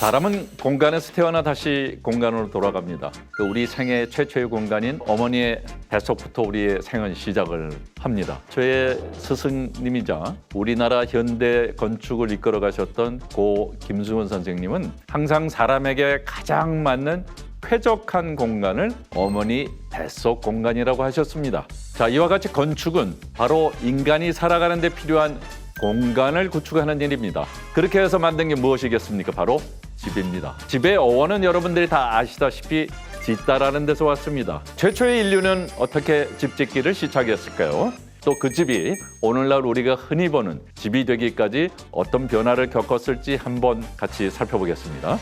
사람은 공간에서 태어나 다시 공간으로 돌아갑니다. 우리 생애 최초의 공간인 어머니의 뱃속부터 우리의 생은 시작을 합니다. 저의 스승님이자 우리나라 현대 건축을 이끌어 가셨던 고 김승훈 선생님은 항상 사람에게 가장 맞는 쾌적한 공간을 어머니 뱃속 공간이라고 하셨습니다. 자, 이와 같이 건축은 바로 인간이 살아가는 데 필요한 공간을 구축하는 일입니다. 그렇게 해서 만든 게 무엇이겠습니까? 바로 집입니다. 집의 어원은 여러분들이 다 아시다시피 짓다라는 데서 왔습니다. 최초의 인류는 어떻게 집 짓기를 시작했을까요? 또 그 집이 오늘날 우리가 흔히 보는 집이 되기까지 어떤 변화를 겪었을지 한번 같이 살펴보겠습니다.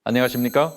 안녕하십니까?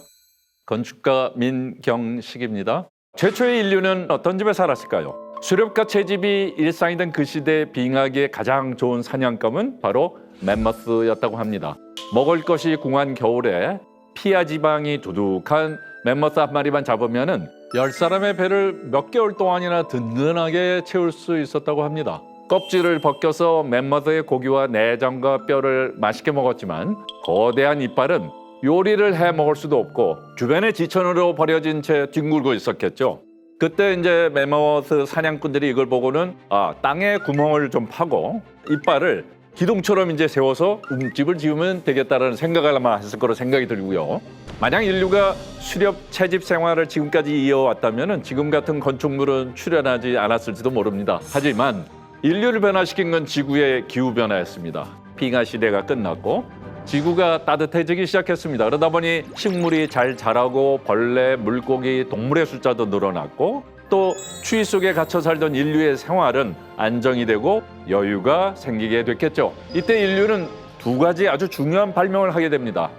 건축가 민경식입니다. 최초의 인류는 어떤 집에 살았을까요? 수렵과 채집이 일상이던 그 시대에 빙하기에 가장 좋은 사냥감은 바로 맘모스였다고 합니다. 먹을 것이 궁한 겨울에 피하 지방이 두둑한 맘모스 한 마리만 잡으면은 10사람의 배를 몇 개월 동안이나 든든하게 채울 수 있었다고 합니다. 껍질을 벗겨서 맘모스의 고기와 내장과 뼈를 맛있게 먹었지만 거대한 이빨은 요리를 해 먹을 수도 없고 주변에 지천으로 버려진 채 뒹굴고 있었겠죠. 그때 이제 맘모스 사냥꾼들이 이걸 보고는 땅에 구멍을 좀 파고 이빨을 기둥처럼 이제 세워서 움집을 지으면 되겠다라는 생각을 아마 했을 거로 생각이 들고요. 만약 인류가 수렵 채집 생활을 지금까지 이어왔다면 지금 같은 건축물은 출현하지 않았을지도 모릅니다. 하지만 인류를 변화시킨 건 지구의 기후 변화였습니다. 빙하 시대가 끝났고 지구가 따뜻해지기 시작했습니다. 그러다 보니 식물이 잘 자라고 벌레, 물고기, 동물의 숫자도 늘어났고 또 추위 속에 갇혀 살던 인류의 생활은 안정이 되고 여유가 생기게 됐겠죠. 이때 인류는 두 가지 아주 중요한 발명을 하게 됩니다.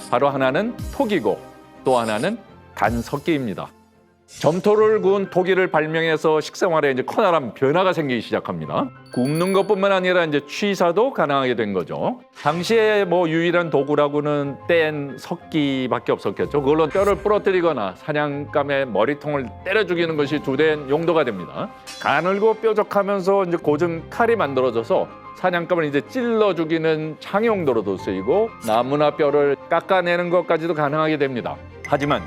바로 하나는 토기고 또 하나는 간석기입니다. 점토를 구운 토기를 발명해서 식생활에 이제 커다란 변화가 생기기 시작합니다. 굽는 것뿐만 아니라 이제 취사도 가능하게 된 거죠. 당시에 유일한 도구라고는 뗀 석기밖에 없었겠죠. 그걸로 뼈를 부러뜨리거나 사냥감의 머리통을 때려 죽이는 것이 주된 용도가 됩니다. 가늘고 뾰족하면서 이제 고정 칼이 만들어져서 사냥감을 이제 찔러 죽이는 창용도로도 쓰이고 나무나 뼈를 깎아내는 것까지도 가능하게 됩니다. 하지만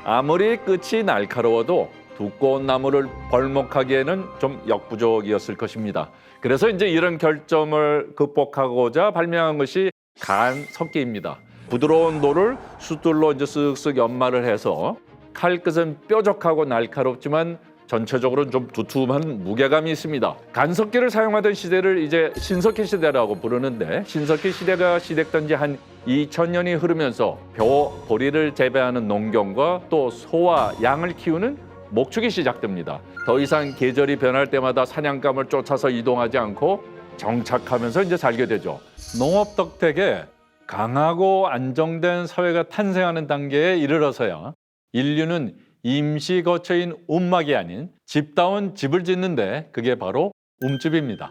아무리 끝이 날카로워도 두꺼운 나무를 벌목하기에는 좀 역부족이었을 것입니다. 그래서 이제 이런 결점을 극복하고자 발명한 것이 간석기입니다. 부드러운 돌을 숫돌로 이제 쓱쓱 연마를 해서 칼끝은 뾰족하고 날카롭지만 전체적으로는 좀 두툼한 무게감이 있습니다. 간석기를 사용하던 시대를 이제 신석기 시대라고 부르는데 신석기 시대가 시작된 지 한 2000년이 흐르면서 벼, 보리를 재배하는 농경과 또 소와 양을 키우는 목축이 시작됩니다. 더 이상 계절이 변할 때마다 사냥감을 쫓아서 이동하지 않고 정착하면서 이제 살게 되죠. 농업 덕택에 강하고 안정된 사회가 탄생하는 단계에 이르러서야 인류는 임시 거처인 움막이 아닌 집다운 집을 짓는데 그게 바로 움집입니다.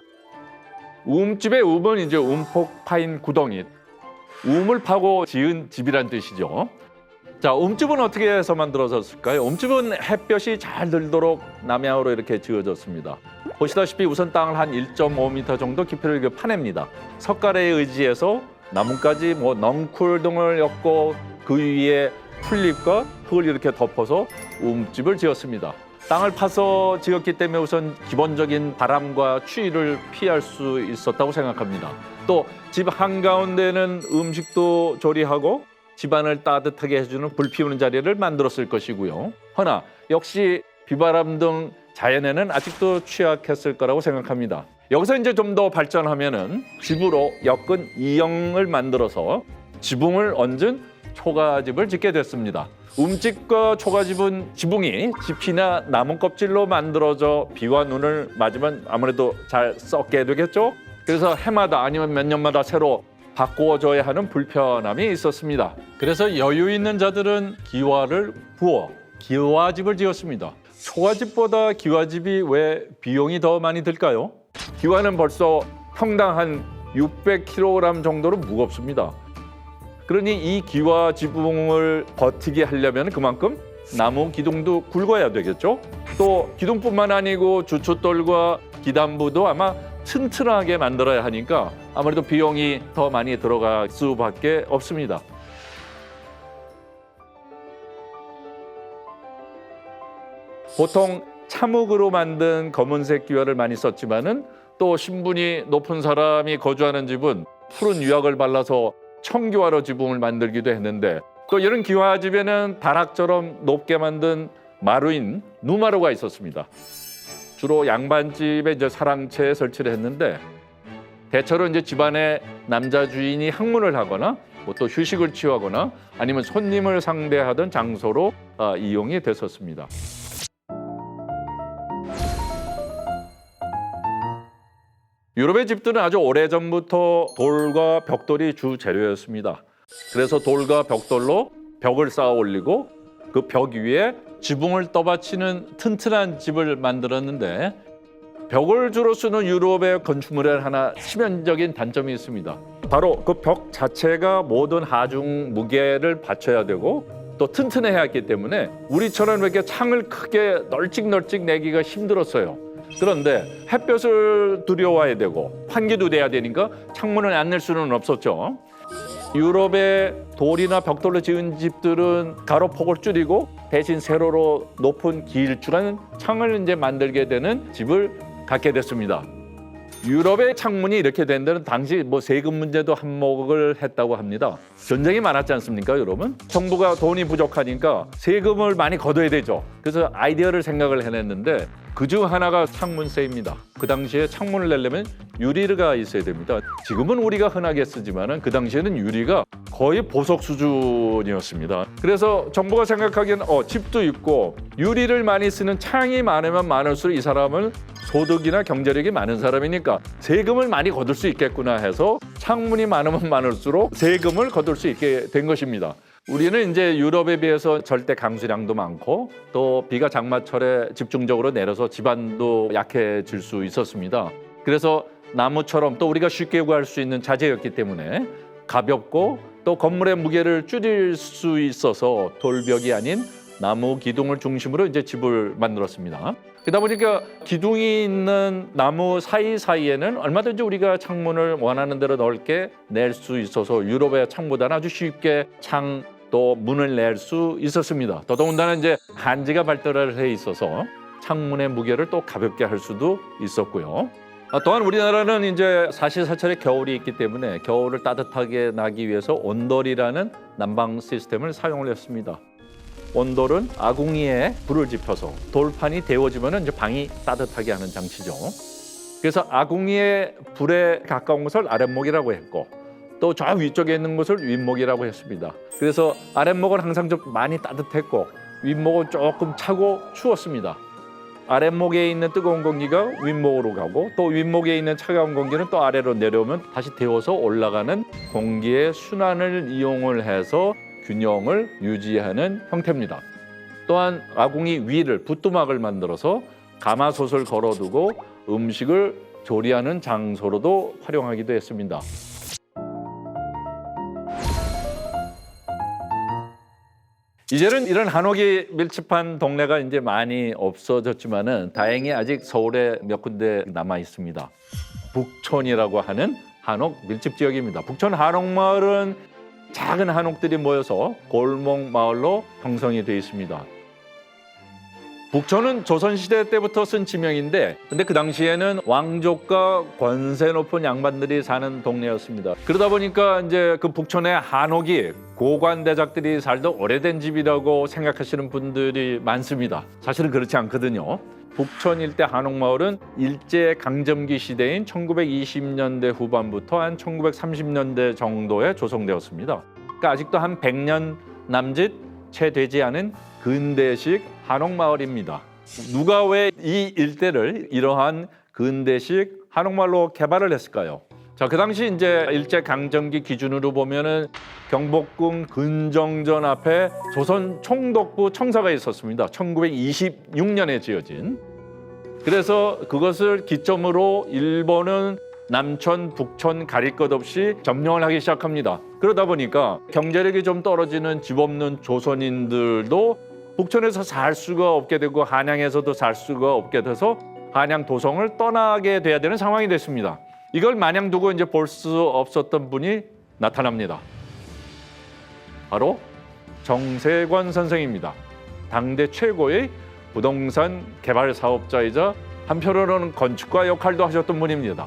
움집의 움은 이제 움폭 파인 구덩이, 움을 파고 지은 집이란 뜻이죠. 자, 움집은 어떻게 해서 만들어졌을까요? 움집은 햇볕이 잘 들도록 남향으로 이렇게 지어졌습니다. 보시다시피 우선 땅을 한 1.5m 정도 깊이를 파냅니다. 석가래에 의지해서 나뭇가지, 넝쿨 등을 엮고 그 위에 풀잎과 흙을 이렇게 덮어서 움집을 지었습니다. 땅을 파서 지었기 때문에 우선 기본적인 바람과 추위를 피할 수 있었다고 생각합니다. 또 집 한가운데는 음식도 조리하고 집안을 따뜻하게 해주는 불 피우는 자리를 만들었을 것이고요. 허나 역시 비바람 등 자연에는 아직도 취약했을 거라고 생각합니다. 여기서 이제 좀 더 발전하면은 집으로 엮은 이형을 만들어서 지붕을 얹은 초가집을 짓게 됐습니다. 움집과 초가집은 지붕이 지피나 나무 껍질로 만들어져 비와 눈을 맞으면 아무래도 잘 썩게 되겠죠. 그래서 해마다 아니면 몇 년마다 새로 바꾸어줘야 하는 불편함이 있었습니다. 그래서 여유 있는 자들은 기와를 부어 기와집을 지었습니다. 초가집보다 기와집이 왜 비용이 더 많이 들까요? 기와는 벌써 평당 한 600kg 정도로 무겁습니다. 그러니 이 기와 지붕을 버티게 하려면 그만큼 나무 기둥도 굵어야 되겠죠. 또 기둥뿐만 아니고 주춧돌과 기단부도 아마 튼튼하게 만들어야 하니까 아무래도 비용이 더 많이 들어갈 수밖에 없습니다. 보통 참흙으로 만든 검은색 기와를 많이 썼지만은 또 신분이 높은 사람이 거주하는 집은 푸른 유약을 발라서 청기와로 지붕을 만들기도 했는데, 또 이런 기와집에는 다락처럼 높게 만든 마루인 누마루가 있었습니다. 주로 양반집에 이제 사랑채에 설치를 했는데, 대체로 이제 집안의 남자 주인이 항문을 하거나 뭐 또 휴식을 취하거나 아니면 손님을 상대하던 장소로 이용이 됐었습니다. 유럽의 집들은 아주 오래전부터 돌과 벽돌이 주 재료였습니다. 그래서 돌과 벽돌로 벽을 쌓아 올리고 그 벽 위에 지붕을 떠받치는 튼튼한 집을 만들었는데, 벽을 주로 쓰는 유럽의 건축물에 하나 치명적인 단점이 있습니다. 바로 그 벽 자체가 모든 하중 무게를 받쳐야 되고 또 튼튼해야 했기 때문에 우리처럼 이렇게 창을 크게 널찍널찍 내기가 힘들었어요. 그런데 햇볕을 두려워해야 되고 환기도 돼야 되니까 창문을 안 낼 수는 없었죠. 유럽의 돌이나 벽돌로 지은 집들은 가로폭을 줄이고 대신 세로로 높은 길쭉한 창을 이제 만들게 되는 집을 갖게 됐습니다. 유럽의 창문이 이렇게 된 데는 당시 뭐 세금 문제도 한몫을 했다고 합니다. 전쟁이 많았지 않습니까, 여러분? 정부가 돈이 부족하니까 세금을 많이 걷어야 되죠. 그래서 아이디어를 생각을 해냈는데 그중 하나가 창문세입니다. 그 당시에 창문을 내려면 유리가 있어야 됩니다. 지금은 우리가 흔하게 쓰지만은 그 당시에는 유리가 거의 보석 수준이었습니다. 그래서 정부가 생각하기에는 집도 있고 유리를 많이 쓰는 창이 많으면 많을수록 이 사람은 소득이나 경제력이 많은 사람이니까 세금을 많이 거둘 수 있겠구나 해서 창문이 많으면 많을수록 세금을 거둘 수 있게 된 것입니다. 우리는 이제 유럽에 비해서 절대 강수량도 많고 또 비가 장마철에 집중적으로 내려서 집안도 약해질 수 있었습니다. 그래서 나무처럼 또 우리가 쉽게 구할 수 있는 자재였기 때문에 가볍고 또 건물의 무게를 줄일 수 있어서 돌벽이 아닌 나무 기둥을 중심으로 이제 집을 만들었습니다. 그러다 보니까 기둥이 있는 나무 사이사이에는 얼마든지 우리가 창문을 원하는 대로 넓게 낼 수 있어서 유럽의 창보다는 아주 쉽게 창 또 문을 낼 수 있었습니다. 더더군다나 이제 한지가 발달을 해 있어서 창문의 무게를 또 가볍게 할 수도 있었고요. 또한 우리나라는 이제 사시사철에 겨울이 있기 때문에 겨울을 따뜻하게 나기 위해서 온돌이라는 난방 시스템을 사용을 했습니다. 온돌은 아궁이에 불을 지펴서 돌판이 데워지면 이제 방이 따뜻하게 하는 장치죠. 그래서 아궁이의 불에 가까운 것을 아랫목이라고 했고 또 저 위쪽에 있는 것을 윗목이라고 했습니다. 그래서 아랫목은 항상 좀 많이 따뜻했고 윗목은 조금 차고 추웠습니다. 아랫목에 있는 뜨거운 공기가 윗목으로 가고 또 윗목에 있는 차가운 공기는 또 아래로 내려오면 다시 데워서 올라가는 공기의 순환을 이용을 해서 균형을 유지하는 형태입니다. 또한 아궁이 위를 부뚜막을 만들어서 가마솥을 걸어두고 음식을 조리하는 장소로도 활용하기도 했습니다. 이제는 이런 한옥이 밀집한 동네가 이제 많이 없어졌지만은 다행히 아직 서울에 몇 군데 남아 있습니다. 북촌이라고 하는 한옥 밀집 지역입니다. 북촌 한옥마을은 작은 한옥들이 모여서 골목 마을로 형성이 되어 있습니다. 북촌은 조선시대 때부터 쓴 지명인데 근데 그 당시에는 왕족과 권세 높은 양반들이 사는 동네였습니다. 그러다 보니까 이제 그 북촌의 한옥이 고관대작들이 살던 오래된 집이라고 생각하시는 분들이 많습니다. 사실은 그렇지 않거든요. 북촌 일대 한옥마을은 일제강점기 시대인 1920년대 후반부터 한 1930년대 정도에 조성되었습니다. 그러니까 아직도 한 100년 남짓 채 되지 않은 근대식 한옥마을입니다. 누가 왜 이 일대를 이러한 근대식 한옥마을로 개발을 했을까요? 자, 그 당시 이제 일제강점기 기준으로 보면은 경복궁 근정전 앞에 조선 총독부 청사가 있었습니다. 1926년에 지어진. 그래서 그것을 기점으로 일본은 남촌, 북촌 가릴 것 없이 점령을 하기 시작합니다. 그러다 보니까 경제력이 좀 떨어지는 집 없는 조선인들도 북촌에서 살 수가 없게 되고 한양에서도 살 수가 없게 돼서 한양 도성을 떠나게 돼야 되는 상황이 됐습니다. 이걸 마냥 두고 이제 볼 수 없었던 분이 나타납니다. 바로 정세권 선생입니다. 당대 최고의 부동산 개발 사업자이자 한편으로는 건축가 역할도 하셨던 분입니다.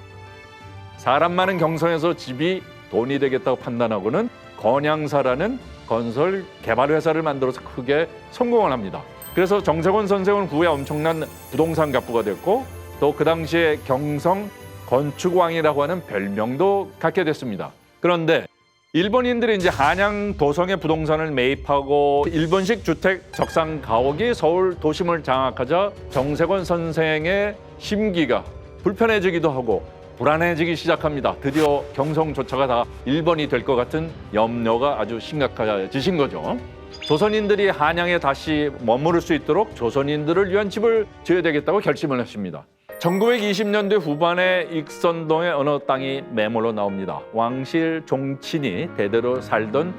사람 많은 경성에서 집이 돈이 되겠다고 판단하고는 건양사라는 건설 개발 회사를 만들어서 크게 성공을 합니다. 그래서 정세권 선생은 후에 엄청난 부동산 갑부가 됐고 또 그 당시에 경성 건축왕이라고 하는 별명도 갖게 됐습니다. 그런데 일본인들이 이제 한양 도성의 부동산을 매입하고 일본식 주택 적상 가옥이 서울 도심을 장악하자 정세권 선생의 심기가 불편해지기도 하고 불안해지기 시작합니다. 드디어 경성조차가 다 일본이 될 것 같은 염려가 아주 심각해지신 거죠. 조선인들이 한양에 다시 머무를 수 있도록 조선인들을 위한 집을 지어야 되겠다고 결심을 했습니다. 1920년대 후반에 익선동의 어느 땅이 매물로 나옵니다. 왕실 종친이 대대로 살던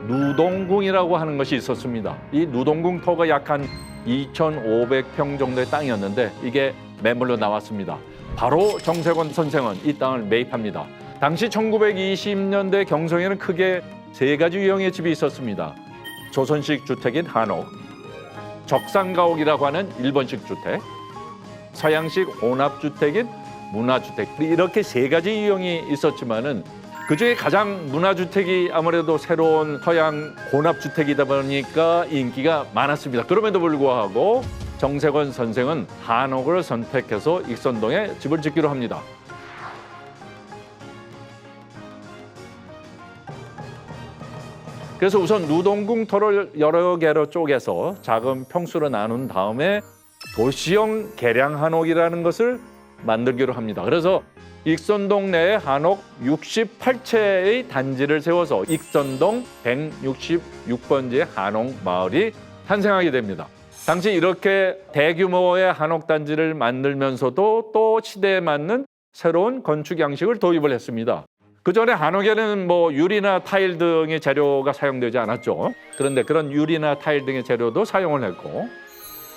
누동궁이라고 하는 것이 있었습니다. 이 누동궁 터가 약 한 2,500평 정도의 땅이었는데 이게 매물로 나왔습니다. 바로 정세권 선생은 이 땅을 매입합니다. 당시 1920년대 경성에는 크게 세 가지 유형의 집이 있었습니다. 조선식 주택인 한옥, 적상가옥이라고 하는 일본식 주택, 서양식 혼합주택인 문화주택, 이렇게 세 가지 유형이 있었지만은 그중에 가장 문화주택이 아무래도 새로운 서양 혼합주택이다 보니까 인기가 많았습니다. 그럼에도 불구하고 정세권 선생은 한옥을 선택해서 익선동에 집을 짓기로 합니다. 그래서 우선 누동궁 터를 여러 개로 쪼개서 작은 평수로 나눈 다음에 도시형 개량 한옥이라는 것을 만들기로 합니다. 그래서 익선동 내에 한옥 68채의 단지를 세워서 익선동 166번지의 한옥 마을이 탄생하게 됩니다. 당시 이렇게 대규모의 한옥 단지를 만들면서도 또 시대에 맞는 새로운 건축 양식을 도입을 했습니다. 그 전에 한옥에는 유리나 타일 등의 재료가 사용되지 않았죠. 그런데 그런 유리나 타일 등의 재료도 사용을 했고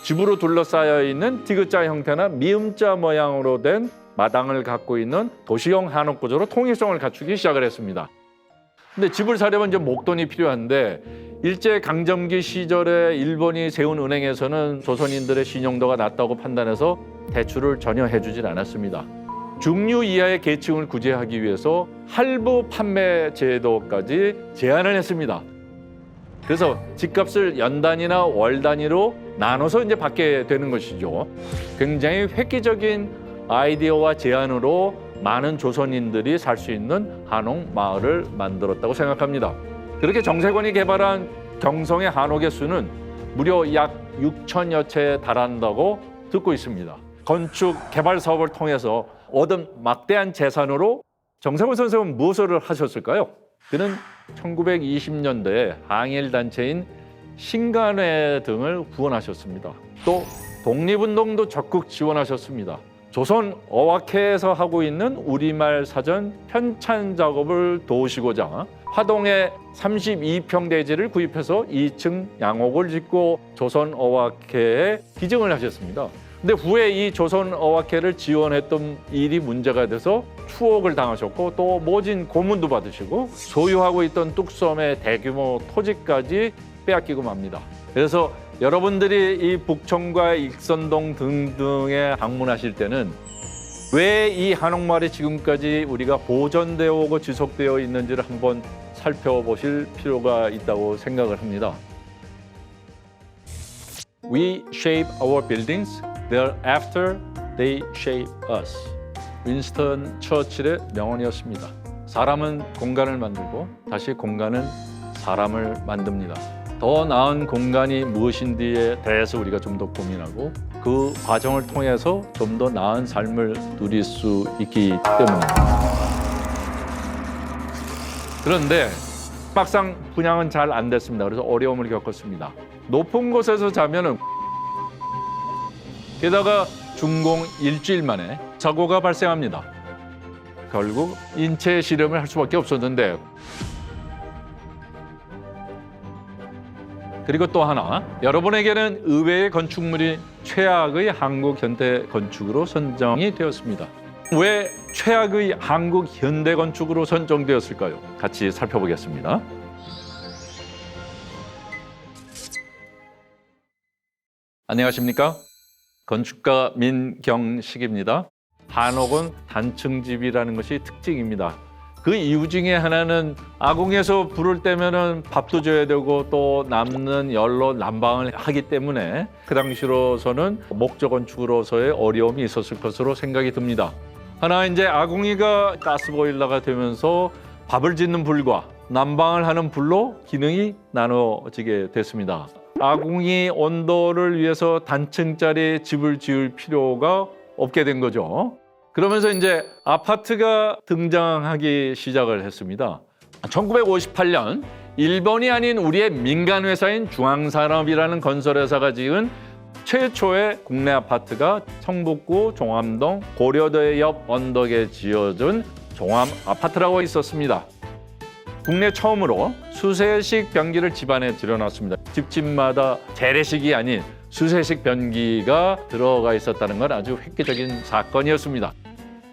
집으로 둘러싸여 있는 디귿자 형태나 미음자 모양으로 된 마당을 갖고 있는 도시형 한옥 구조로 통일성을 갖추기 시작을 했습니다. 근데 집을 사려면 이제 목돈이 필요한데 일제 강점기 시절에 일본이 세운 은행에서는 조선인들의 신용도가 낮다고 판단해서 대출을 전혀 해주질 않았습니다. 중류 이하의 계층을 구제하기 위해서 할부 판매 제도까지 제한을 했습니다. 그래서 집값을 연 단위나 월 단위로 나눠서 이제 받게 되는 것이죠. 굉장히 획기적인 아이디어와 제안으로 많은 조선인들이 살 수 있는 한옥 마을을 만들었다고 생각합니다. 그렇게 정세권이 개발한 경성의 한옥의 수는 무려 약 6천여 채에 달한다고 듣고 있습니다. 건축 개발 사업을 통해서 얻은 막대한 재산으로 정세권 선생은 무엇을 하셨을까요? 그는 1920년대에 항일단체인 신간회 등을 후원하셨습니다. 또 독립운동도 적극 지원하셨습니다. 조선 어학회에서 하고 있는 우리말 사전 편찬 작업을 도우시고자 화동에 32평 대지를 구입해서 2층 양옥을 짓고 조선 어학회에 기증을 하셨습니다. 근데 후에 이 조선 어학회를 지원했던 일이 문제가 돼서 추옥을 당하셨고 또 모진 고문도 받으시고 소유하고 있던 뚝섬의 대규모 토지까지 빼앗기고 맙니다. 그래서 여러분들이 이 북촌과 익선동 등등에 방문하실 때는 왜 이 한옥마을이 지금까지 우리가 보존되어 오고 지속되어 있는지를 한번 살펴보실 필요가 있다고 생각을 합니다. We shape our buildings, thereafter they shape us. 윈스턴 처칠의 명언이었습니다. 사람은 공간을 만들고 다시 공간은 사람을 만듭니다. 더 나은 공간이 무엇인지에 대해서 우리가 좀 더 고민하고 그 과정을 통해서 좀 더 나은 삶을 누릴 수 있기 때문입니다. 그런데 막상 분양은 잘 안 됐습니다. 그래서 어려움을 겪었습니다. 높은 곳에서 자면은 게다가 준공 일주일 만에 사고가 발생합니다. 결국 인체 실험을 할 수밖에 없었는데 그리고 또 하나, 여러분에게는 의외의 건축물이 최악의 한국 현대 건축으로 선정이 되었습니다. 왜 최악의 한국 현대 건축으로 선정되었을까요? 같이 살펴보겠습니다. 안녕하십니까? 건축가 민경식입니다. 한옥은 단층집이라는 것이 특징입니다. 그 이유 중에 하나는 아궁이에서 불을 떼면은 밥도 줘야 되고 또 남는 열로 난방을 하기 때문에 그 당시로서는 목조 건축으로서의 어려움이 있었을 것으로 생각이 듭니다. 하나 이제 아궁이가 가스보일러가 되면서 밥을 짓는 불과 난방을 하는 불로 기능이 나눠지게 됐습니다. 아궁이 온도를 위해서 단층짜리 집을 지을 필요가 없게 된 거죠. 그러면서 이제 아파트가 등장하기 시작을 했습니다. 1958년 일본이 아닌 우리의 민간 회사인 중앙산업이라는 건설회사가 지은 최초의 국내 아파트가 성북구 종암동 고려대 옆 언덕에 지어진 종암 아파트라고 있었습니다. 국내 처음으로 수세식 변기를 집안에 들여놨습니다. 집집마다 재래식이 아닌 수세식 변기가 들어가 있었다는 건 아주 획기적인 사건이었습니다.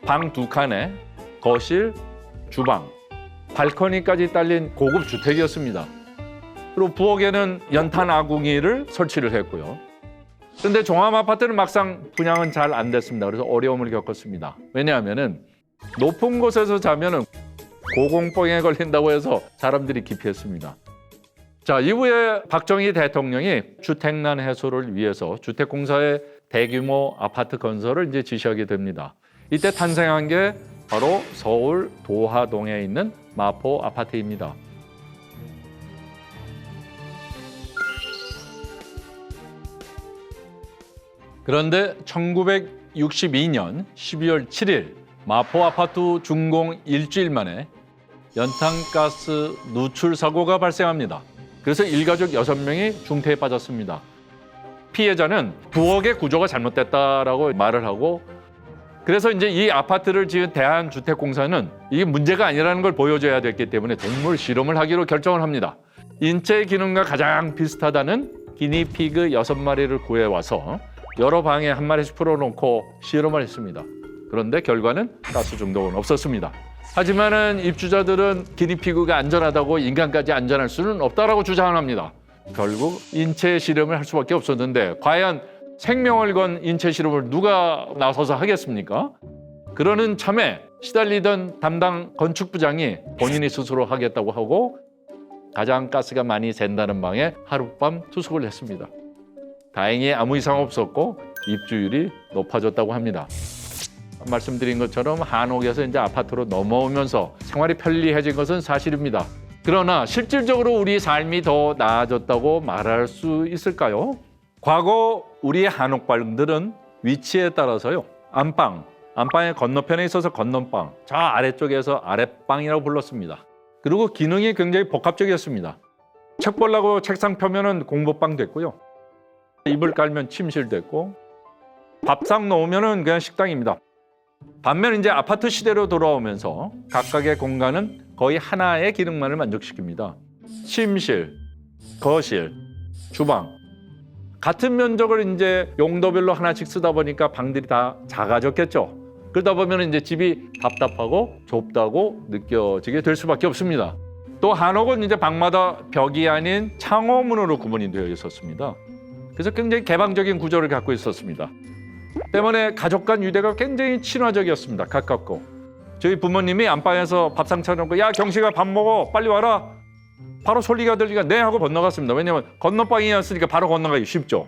방 2칸에 거실, 주방, 발코니까지 딸린 고급 주택이었습니다. 그리고 부엌에는 연탄 아궁이를 설치를 했고요. 그런데 종암 아파트는 막상 분양은 잘 안 됐습니다. 그래서 어려움을 겪었습니다. 왜냐하면은 높은 곳에서 자면은 고공포에 걸린다고 해서 사람들이 기피했습니다. 자, 이후에 박정희 대통령이 주택난 해소를 위해서 주택공사의 대규모 아파트 건설을 이제 지시하게 됩니다. 이때 탄생한 게 바로 서울 도하동에 있는 마포 아파트입니다. 그런데 1962년 12월 7일 마포 아파트 준공 일주일 만에 연탄가스 누출 사고가 발생합니다. 그래서 일가족 6명이 중태에 빠졌습니다. 피해자는 부엌의 구조가 잘못됐다라고 말을 하고, 그래서 이제 이 아파트를 지은 대한주택공사는 이게 문제가 아니라는 걸 보여줘야 됐기 때문에 동물 실험을 하기로 결정을 합니다. 인체 기능과 가장 비슷하다는 기니피그 6마리를 구해와서 여러 방에 한 마리씩 풀어놓고 실험을 했습니다. 그런데 결과는 가스 중독은 없었습니다. 하지만은 입주자들은 기니피그가 안전하다고 인간까지 안전할 수는 없다라고 주장을 합니다. 결국 인체 실험을 할 수밖에 없었는데 과연 생명을 건 인체 실험을 누가 나서서 하겠습니까? 그러는 참에 시달리던 담당 건축부장이 본인이 스스로 하겠다고 하고 가장 가스가 많이 샌다는 방에 하룻밤 투숙을 했습니다. 다행히 아무 이상 없었고 입주율이 높아졌다고 합니다. 말씀드린 것처럼 한옥에서 이제 아파트로 넘어오면서 생활이 편리해진 것은 사실입니다. 그러나 실질적으로 우리 삶이 더 나아졌다고 말할 수 있을까요? 과거 우리의 한옥방들은 위치에 따라서요. 안방의 건너편에 있어서 건넌방, 저 아래쪽에서 아랫방이라고 불렀습니다. 그리고 기능이 굉장히 복합적이었습니다. 책 보려고 책상 펴면은 공부방 됐고요. 이불 깔면 침실 됐고, 밥상 놓으면은 그냥 식당입니다. 반면 이제 아파트 시대로 돌아오면서 각각의 공간은 거의 하나의 기능만을 만족시킵니다. 침실, 거실, 주방. 같은 면적을 이제 용도별로 하나씩 쓰다 보니까 방들이 다 작아졌겠죠. 그러다 보면 이제 집이 답답하고 좁다고 느껴지게 될 수밖에 없습니다. 또 한옥은 이제 방마다 벽이 아닌 창호문으로 구분이 되어 있었습니다. 그래서 굉장히 개방적인 구조를 갖고 있었습니다. 때문에 가족 간 유대가 굉장히 친화적이었습니다. 가깝고. 저희 부모님이 안방에서 밥상 차려놓고 야 경식아 밥 먹어 빨리 와라. 바로 소리가 들리니까 네 하고 건너갔습니다. 왜냐하면 건너방이었으니까 바로 건너가기 쉽죠.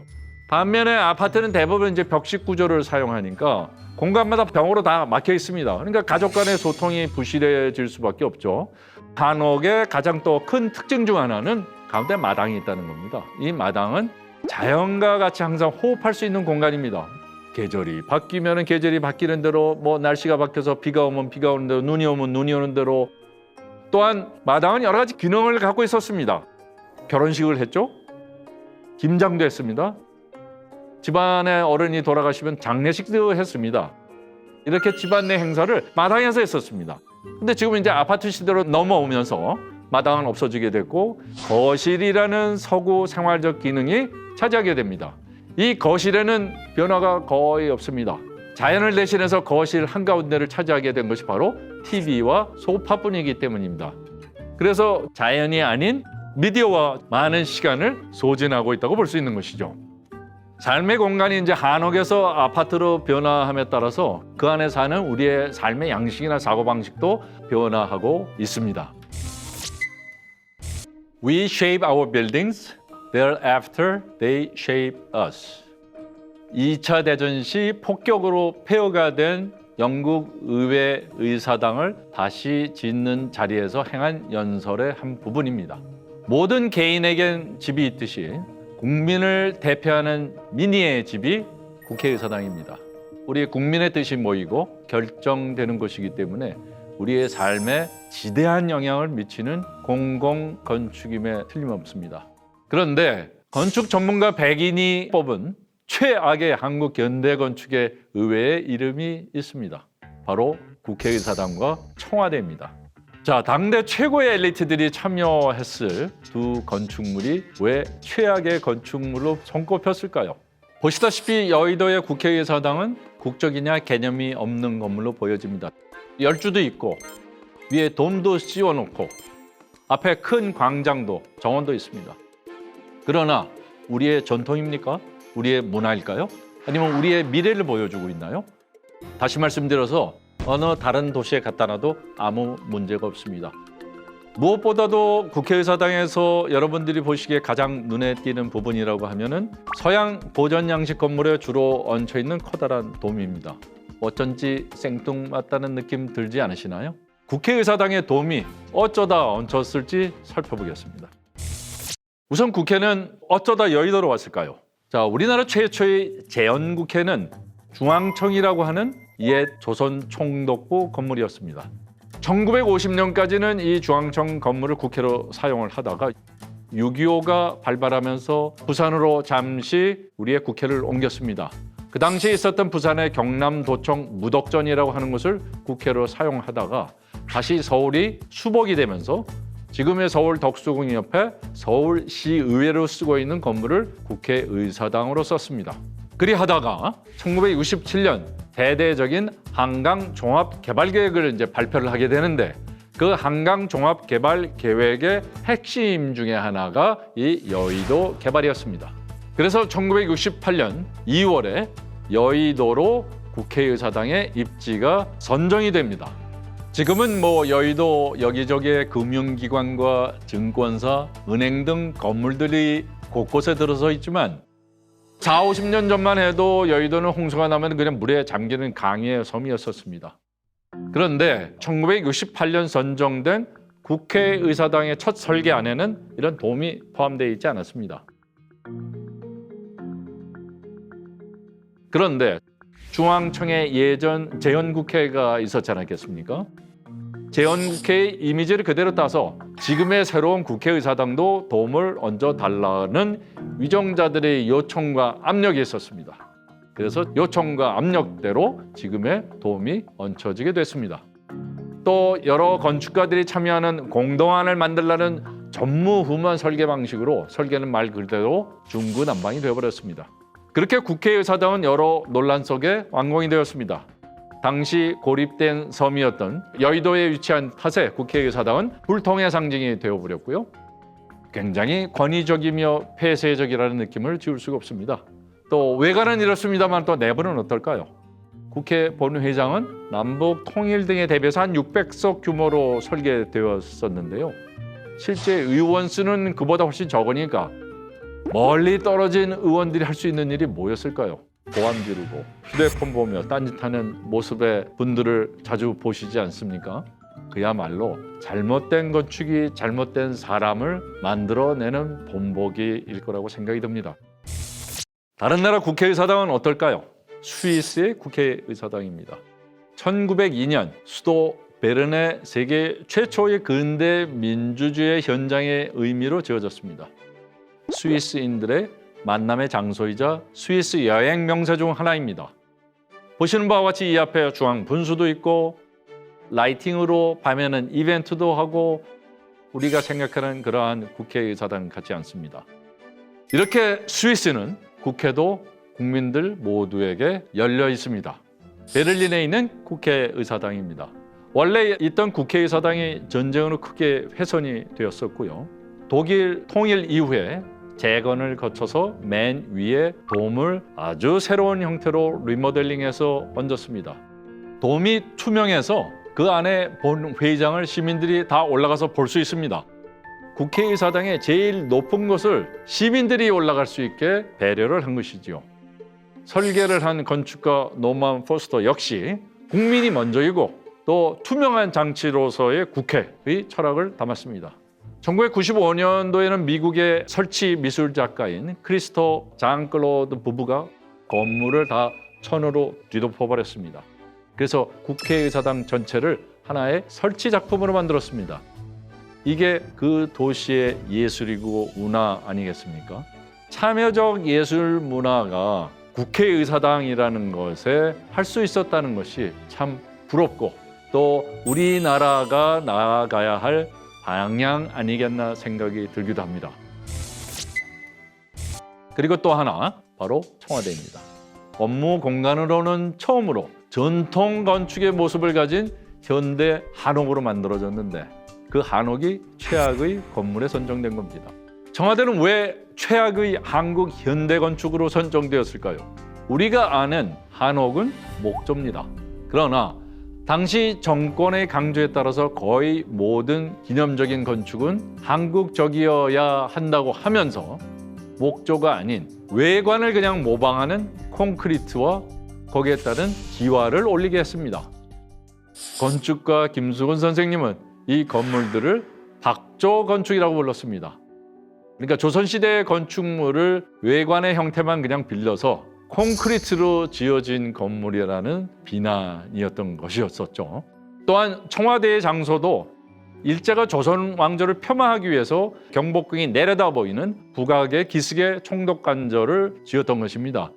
반면에 아파트는 대부분 이제 벽식 구조를 사용하니까 공간마다 벽으로 다 막혀 있습니다. 그러니까 가족 간의 소통이 부실해질 수밖에 없죠. 한옥의 가장 또 큰 특징 중 하나는 가운데 마당이 있다는 겁니다. 이 마당은 자연과 같이 항상 호흡할 수 있는 공간입니다. 계절이 바뀌면 계절이 바뀌는 대로, 뭐 날씨가 바뀌어서 비가 오면 비가 오는 대로, 눈이 오면 눈이 오는 대로. 또한 마당은 여러 가지 기능을 갖고 있었습니다. 결혼식을 했죠. 김장도 했습니다. 집안의 어른이 돌아가시면 장례식도 했습니다. 이렇게 집안 내 행사를 마당에서 했었습니다. 근데 지금 이제 아파트 시대로 넘어오면서 마당은 없어지게 됐고 거실이라는 서구 생활적 기능이 차지하게 됩니다. 이 거실에는 변화가 거의 없습니다. 자연을 대신해서 거실 한가운데를 차지하게 된 것이 바로 TV와 소파뿐이기 때문입니다. 그래서 자연이 아닌 미디어와 많은 시간을 소진하고 있다고 볼 수 있는 것이죠. 삶의 공간이 이제 한옥에서 아파트로 변화함에 따라서 그 안에 사는 우리의 삶의 양식이나 사고방식도 변화하고 있습니다. We shape our buildings, thereafter they shape us. 2차 대전 시 폭격으로 폐허가 된 영국 의회 의사당을 다시 짓는 자리에서 행한 연설의 한 부분입니다. 모든 개인에겐 집이 있듯이 국민을 대표하는 민의의 집이 국회의사당입니다. 우리 국민의 뜻이 모이고 결정되는 것이기 때문에 우리의 삶에 지대한 영향을 미치는 공공건축임에 틀림없습니다. 그런데 건축 전문가 100인이 뽑은 최악의 한국 현대 건축의 의외의 이름이 있습니다. 바로 국회의사당과 청와대입니다. 자, 당대 최고의 엘리트들이 참여했을 두 건축물이 왜 최악의 건축물로 손꼽혔을까요? 보시다시피 여의도의 국회의사당은 국적이냐 개념이 없는 건물로 보여집니다. 열주도 있고 위에 돔도 씌워놓고 앞에 큰 광장도 정원도 있습니다. 그러나 우리의 전통입니까? 우리의 문화일까요? 아니면 우리의 미래를 보여주고 있나요? 다시 말씀드려서 어느 다른 도시에 갖다 놔도 아무 문제가 없습니다. 무엇보다도 국회의사당에서 여러분들이 보시기에 가장 눈에 띄는 부분이라고 하면은 서양 보전 양식 건물에 주로 얹혀 있는 커다란 돔입니다. 어쩐지 생뚱맞다는 느낌 들지 않으시나요? 국회의사당의 돔이 어쩌다 얹혔을지 살펴보겠습니다. 우선 국회는 어쩌다 여의도로 왔을까요? 자, 우리나라 최초의 재헌국회는 중앙청이라고 하는 옛 조선 총독부 건물이었습니다. 1950년까지는 이 중앙청 건물을 국회로 사용을 하다가 6.25가 발발하면서 부산으로 잠시 우리의 국회를 옮겼습니다. 그 당시에 있었던 부산의 경남도청 무덕전이라고 하는 곳을 국회로 사용하다가 다시 서울이 수복이 되면서 지금의 서울 덕수궁 옆에 서울시의회로 쓰고 있는 건물을 국회의사당으로 썼습니다. 그리하다가 1967년 대대적인 한강종합개발계획을 이제 발표를 하게 되는데 그 한강종합개발계획의 핵심 중에 하나가 이 여의도 개발이었습니다. 그래서 1968년 2월에 여의도로 국회의사당의 입지가 선정이 됩니다. 지금은 여의도 여기저기에 금융기관과 증권사, 은행 등 건물들이 곳곳에 들어서 있지만 40, 50년 전만 해도 여의도는 홍수가 나면 그냥 물에 잠기는 강의 섬이었었습니다. 그런데 1968년 선정된 국회의사당의 첫 설계안에는 이런 돔이 포함되어 있지 않았습니다. 그런데 중앙청에 예전 재헌국회가 있었지 않았겠습니까? 재헌국회의 이미지를 그대로 따서 지금의 새로운 국회의사당도 돔을 얹어달라는 위정자들의 요청과 압력이 있었습니다. 그래서 요청과 압력대로 지금의 돔이 얹혀지게 됐습니다. 또 여러 건축가들이 참여하는 공동안을 만들라는 전무후무한 설계 방식으로 설계는 말 그대로 중구난방이 되어버렸습니다. 그렇게 국회의사당은 여러 논란 속에 완공이 되었습니다. 당시 고립된 섬이었던 여의도에 위치한 탓에 국회의사당은 불통의 상징이 되어버렸고요. 굉장히 권위적이며 폐쇄적이라는 느낌을 지울 수가 없습니다. 또 외관은 이렇습니다만 또 내부는 어떨까요? 국회 본회의장은 남북 통일 등에 대비해서 한 600석 규모로 설계되었었는데요. 실제 의원 수는 그보다 훨씬 적으니까 멀리 떨어진 의원들이 할 수 있는 일이 뭐였을까요? 고함 지르고 휴대폰 보며 딴짓하는 모습의 분들을 자주 보시지 않습니까? 그야말로 잘못된 건축이 잘못된 사람을 만들어내는 본보기일 거라고 생각이 듭니다. 다른 나라 국회의사당은 어떨까요? 스위스의 국회의사당입니다. 1902년 수도 베른의 세계 최초의 근대 민주주의 현장의 의미로 지어졌습니다. 스위스인들의 만남의 장소이자 스위스 여행 명소 중 하나입니다. 보시는 바와 같이 이 앞에 중앙 분수도 있고 라이팅으로 밤에는 이벤트도 하고 우리가 생각하는 그러한 국회의사당 같지 않습니다. 이렇게 스위스는 국회도 국민들 모두에게 열려 있습니다. 베를린에 있는 국회의사당입니다. 원래 있던 국회의사당이 전쟁으로 크게 훼손이 되었었고요. 독일 통일 이후에 재건을 거쳐서 맨 위에 돔을 아주 새로운 형태로 리모델링해서 얹었습니다. 돔이 투명해서 그 안에 본 회의장을 시민들이 다 올라가서 볼 수 있습니다. 국회의사당의 제일 높은 곳을 시민들이 올라갈 수 있게 배려를 한 것이지요. 설계를 한 건축가 노만 포스터 역시 국민이 먼저이고 또 투명한 장치로서의 국회의 철학을 담았습니다. 1995년도에는 미국의 설치 미술 작가인 크리스토 장클로드 부부가 건물을 다 천으로 뒤덮어버렸습니다. 그래서 국회의사당 전체를 하나의 설치 작품으로 만들었습니다. 이게 그 도시의 예술이고 문화 아니겠습니까? 참여적 예술 문화가 국회의사당이라는 것에 할 수 있었다는 것이 참 부럽고 또 우리나라가 나아가야 할 방향 아니겠나 생각이 들기도 합니다. 그리고 또 하나 바로 청와대입니다. 업무 공간으로는 처음으로 전통 건축의 모습을 가진 현대 한옥으로 만들어졌는데 그 한옥이 최악의 건물에 선정된 겁니다. 청와대는 왜 최악의 한국 현대 건축으로 선정되었을까요? 우리가 아는 한옥은 목조입니다. 그러나 당시 정권의 강조에 따라서 거의 모든 기념적인 건축은 한국적이어야 한다고 하면서 목조가 아닌 외관을 그냥 모방하는 콘크리트와 거기에 따른 기와를 올리게 했습니다. 건축가 김수근 선생님은 이 건물들을 박조 건축이라고 불렀습니다. 그러니까 조선시대의 건축물을 외관의 형태만 그냥 빌려서 콘크리트로 지어진 건물이라는 비난이었던 것이었었죠. 또한 청와대의 장소도 일제가 조선 왕조를 폄하하기 위해서 경복궁이 내려다 보이는 북악의 기슭의 총독관절을 지었던 것입니다.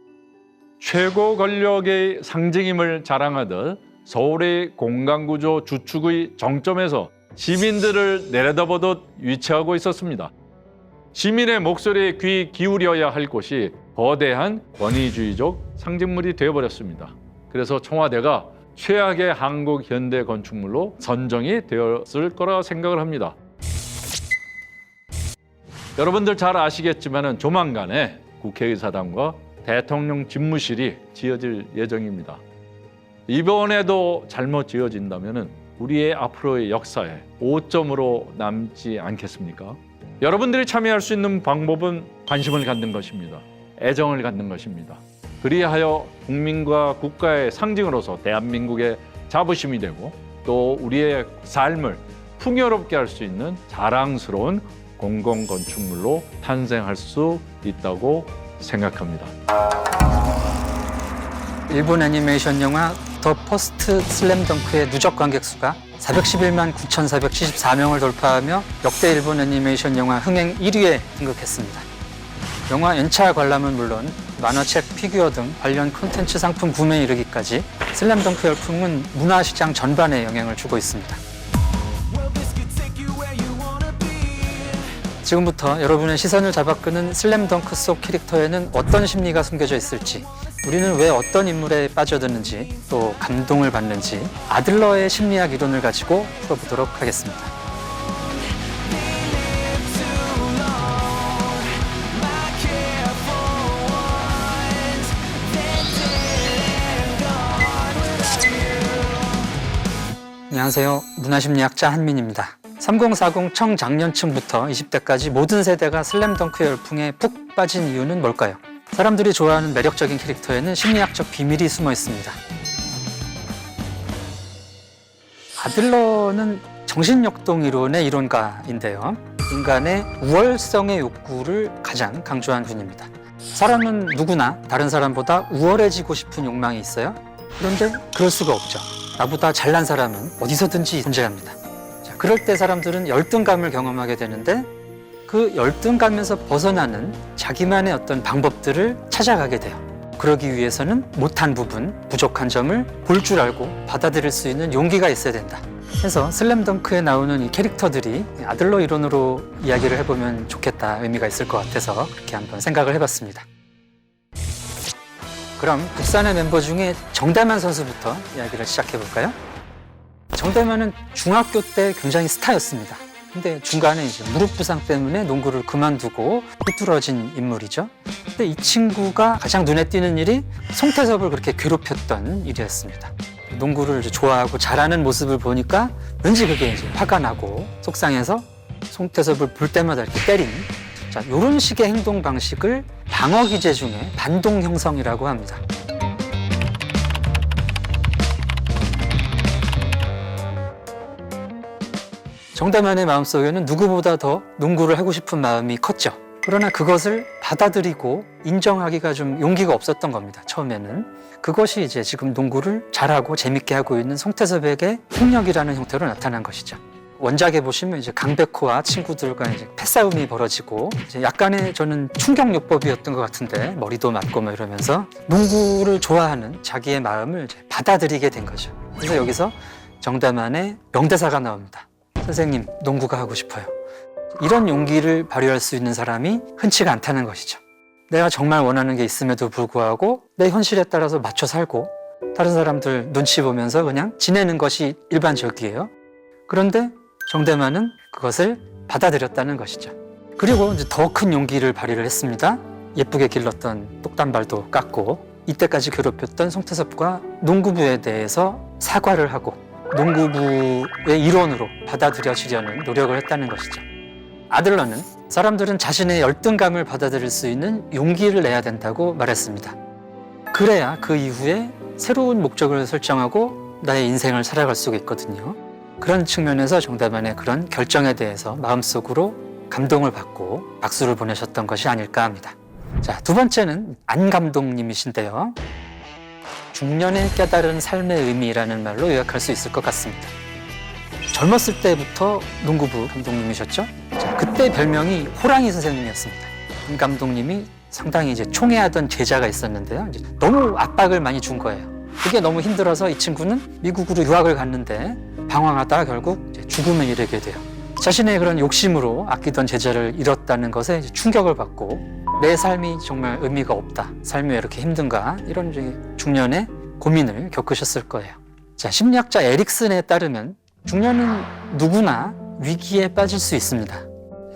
최고 권력의 상징임을 자랑하듯 서울의 공간구조 주축의 정점에서 시민들을 내려다보듯 위치하고 있었습니다. 시민의 목소리에 귀 기울여야 할 곳이 거대한 권위주의적 상징물이 되어버렸습니다. 그래서 청와대가 최악의 한국 현대 건축물로 선정이 되었을 거라 생각을 합니다. 여러분들 잘 아시겠지만 조만간에 국회의사당과 대통령 집무실이 지어질 예정입니다. 이번에도 잘못 지어진다면 우리의 앞으로의 역사에 오점으로 남지 않겠습니까? 여러분들이 참여할 수 있는 방법은 관심을 갖는 것입니다. 애정을 갖는 것입니다. 그리하여 국민과 국가의 상징으로서 대한민국의 자부심이 되고 또 우리의 삶을 풍요롭게 할 수 있는 자랑스러운 공공건축물로 탄생할 수 있다고 생각합니다. 일본 애니메이션 영화 더 퍼스트 슬램덩크의 누적 관객 수가 411만 9,474명을 돌파하며 역대 일본 애니메이션 영화 흥행 1위에 등극했습니다. 영화 연차 관람은 물론 만화책, 피규어 등 관련 콘텐츠 상품 구매에 이르기까지 슬램덩크 열풍은 문화시장 전반에 영향을 주고 있습니다. 지금부터 여러분의 시선을 잡아끄는 슬램덩크 속 캐릭터에는 어떤 심리가 숨겨져 있을지, 우리는 왜 어떤 인물에 빠져드는지, 또 감동을 받는지 아들러의 심리학 이론을 가지고 풀어보도록 하겠습니다. 안녕하세요. 문화심리학자 한민입니다. 3040 청장년층부터 20대까지 모든 세대가 슬램덩크 열풍에 푹 빠진 이유는 뭘까요? 사람들이 좋아하는 매력적인 캐릭터에는 심리학적 비밀이 숨어 있습니다. 아들러는 정신역동 이론의 이론가인데요. 인간의 우월성의 욕구를 가장 강조한 분입니다. 사람은 누구나 다른 사람보다 우월해지고 싶은 욕망이 있어요. 그런데 그럴 수가 없죠. 나보다 잘난 사람은 어디서든지 존재합니다. 그럴 때 사람들은 열등감을 경험하게 되는데 그 열등감에서 벗어나는 자기만의 어떤 방법들을 찾아가게 돼요. 그러기 위해서는 못한 부분, 부족한 점을 볼 줄 알고 받아들일 수 있는 용기가 있어야 된다. 해서 슬램덩크에 나오는 이 캐릭터들이 아들러 이론으로 이야기를 해보면 좋겠다, 의미가 있을 것 같아서 그렇게 한번 생각을 해봤습니다. 그럼 국산의 멤버 중에 정대만 선수부터 이야기를 시작해볼까요? 정대만은 중학교 때 굉장히 스타였습니다. 근데 중간에 이제 무릎 부상 때문에 농구를 그만두고 삐뚤어진 인물이죠. 근데 이 친구가 가장 눈에 띄는 일이 송태섭을 그렇게 괴롭혔던 일이었습니다. 농구를 이제 좋아하고 잘하는 모습을 보니까 왠지 그게 이제 화가 나고 속상해서 송태섭을 볼 때마다 이렇게 때리는, 자, 이런 식의 행동 방식을 방어 기제 중에 반동 형성이라고 합니다. 정대만의 마음속에는 누구보다 더 농구를 하고 싶은 마음이 컸죠. 그러나 그것을 받아들이고 인정하기가 좀 용기가 없었던 겁니다. 처음에는. 그것이 이제 지금 농구를 잘하고 재밌게 하고 있는 송태섭에게 폭력이라는 형태로 나타난 것이죠. 원작에 보시면 이제 강백호와 친구들과 이제 패싸움이 벌어지고 이제 약간의 저는 충격요법이었던 것 같은데, 머리도 맞고 뭐 이러면서 농구를 좋아하는 자기의 마음을 이제 받아들이게 된 거죠. 그래서 여기서 정대만의 명대사가 나옵니다. 선생님, 농구가 하고 싶어요. 이런 용기를 발휘할 수 있는 사람이 흔치가 않다는 것이죠. 내가 정말 원하는 게 있음에도 불구하고 내 현실에 따라서 맞춰 살고 다른 사람들 눈치 보면서 그냥 지내는 것이 일반적이에요. 그런데 정대만은 그것을 받아들였다는 것이죠. 그리고 이제 더 큰 용기를 발휘를 했습니다. 예쁘게 길렀던 똑단발도 깎고 이때까지 괴롭혔던 송태섭과 농구부에 대해서 사과를 하고 농구부의 일원으로 받아들여지려는 노력을 했다는 것이죠. 아들러는 사람들은 자신의 열등감을 받아들일 수 있는 용기를 내야 된다고 말했습니다. 그래야 그 이후에 새로운 목적을 설정하고 나의 인생을 살아갈 수가 있거든요. 그런 측면에서 정대만의 그런 결정에 대해서 마음속으로 감동을 받고 박수를 보내셨던 것이 아닐까 합니다. 자, 두 번째는 안 감독님이신데요. 중년에 깨달은 삶의 의미라는 말로 요약할 수 있을 것 같습니다. 젊었을 때부터 농구부 감독님이셨죠. 자, 그때 별명이 호랑이 선생님이었습니다. 안 감독님이 상당히 이제 총애하던 제자가 있었는데요. 이제 너무 압박을 많이 준 거예요. 그게 너무 힘들어서 이 친구는 미국으로 유학을 갔는데 방황하다가 결국 이제 죽음에 이르게 돼요. 자신의 그런 욕심으로 아끼던 제자를 잃었다는 것에 이제 충격을 받고 내 삶이 정말 의미가 없다, 삶이 왜 이렇게 힘든가, 이런 이제 중년의 고민을 겪으셨을 거예요. 자, 심리학자 에릭슨에 따르면 중년은 누구나 위기에 빠질 수 있습니다.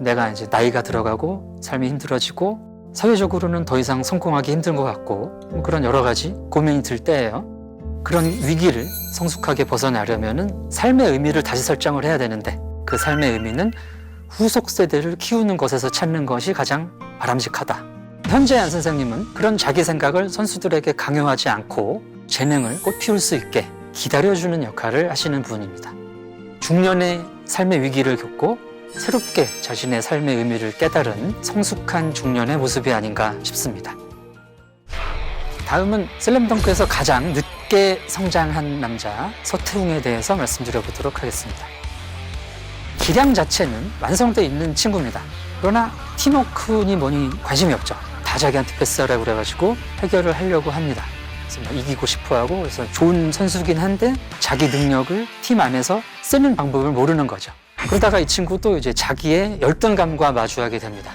내가 이제 나이가 들어가고 삶이 힘들어지고 사회적으로는 더 이상 성공하기 힘든 것 같고 그런 여러 가지 고민이 들 때예요. 그런 위기를 성숙하게 벗어나려면은 삶의 의미를 다시 설정을 해야 되는데, 그 삶의 의미는 후속 세대를 키우는 것에서 찾는 것이 가장 바람직하다. 현재 안 선생님은 그런 자기 생각을 선수들에게 강요하지 않고 재능을 꽃피울 수 있게 기다려주는 역할을 하시는 분입니다. 중년의 삶의 위기를 겪고 새롭게 자신의 삶의 의미를 깨달은 성숙한 중년의 모습이 아닌가 싶습니다. 다음은 슬램덩크에서 가장 늦게 성장한 남자 서태웅에 대해서 말씀드려보도록 하겠습니다. 기량 자체는 완성되어 있는 친구입니다. 그러나 팀워크니 뭐니 관심이 없죠. 다 자기한테 패스하라고 그래가지고 해결을 하려고 합니다. 그래서 이기고 싶어하고, 그래서 좋은 선수긴 한데 자기 능력을 팀 안에서 쓰는 방법을 모르는 거죠. 그러다가 이 친구도 이제 자기의 열등감과 마주하게 됩니다.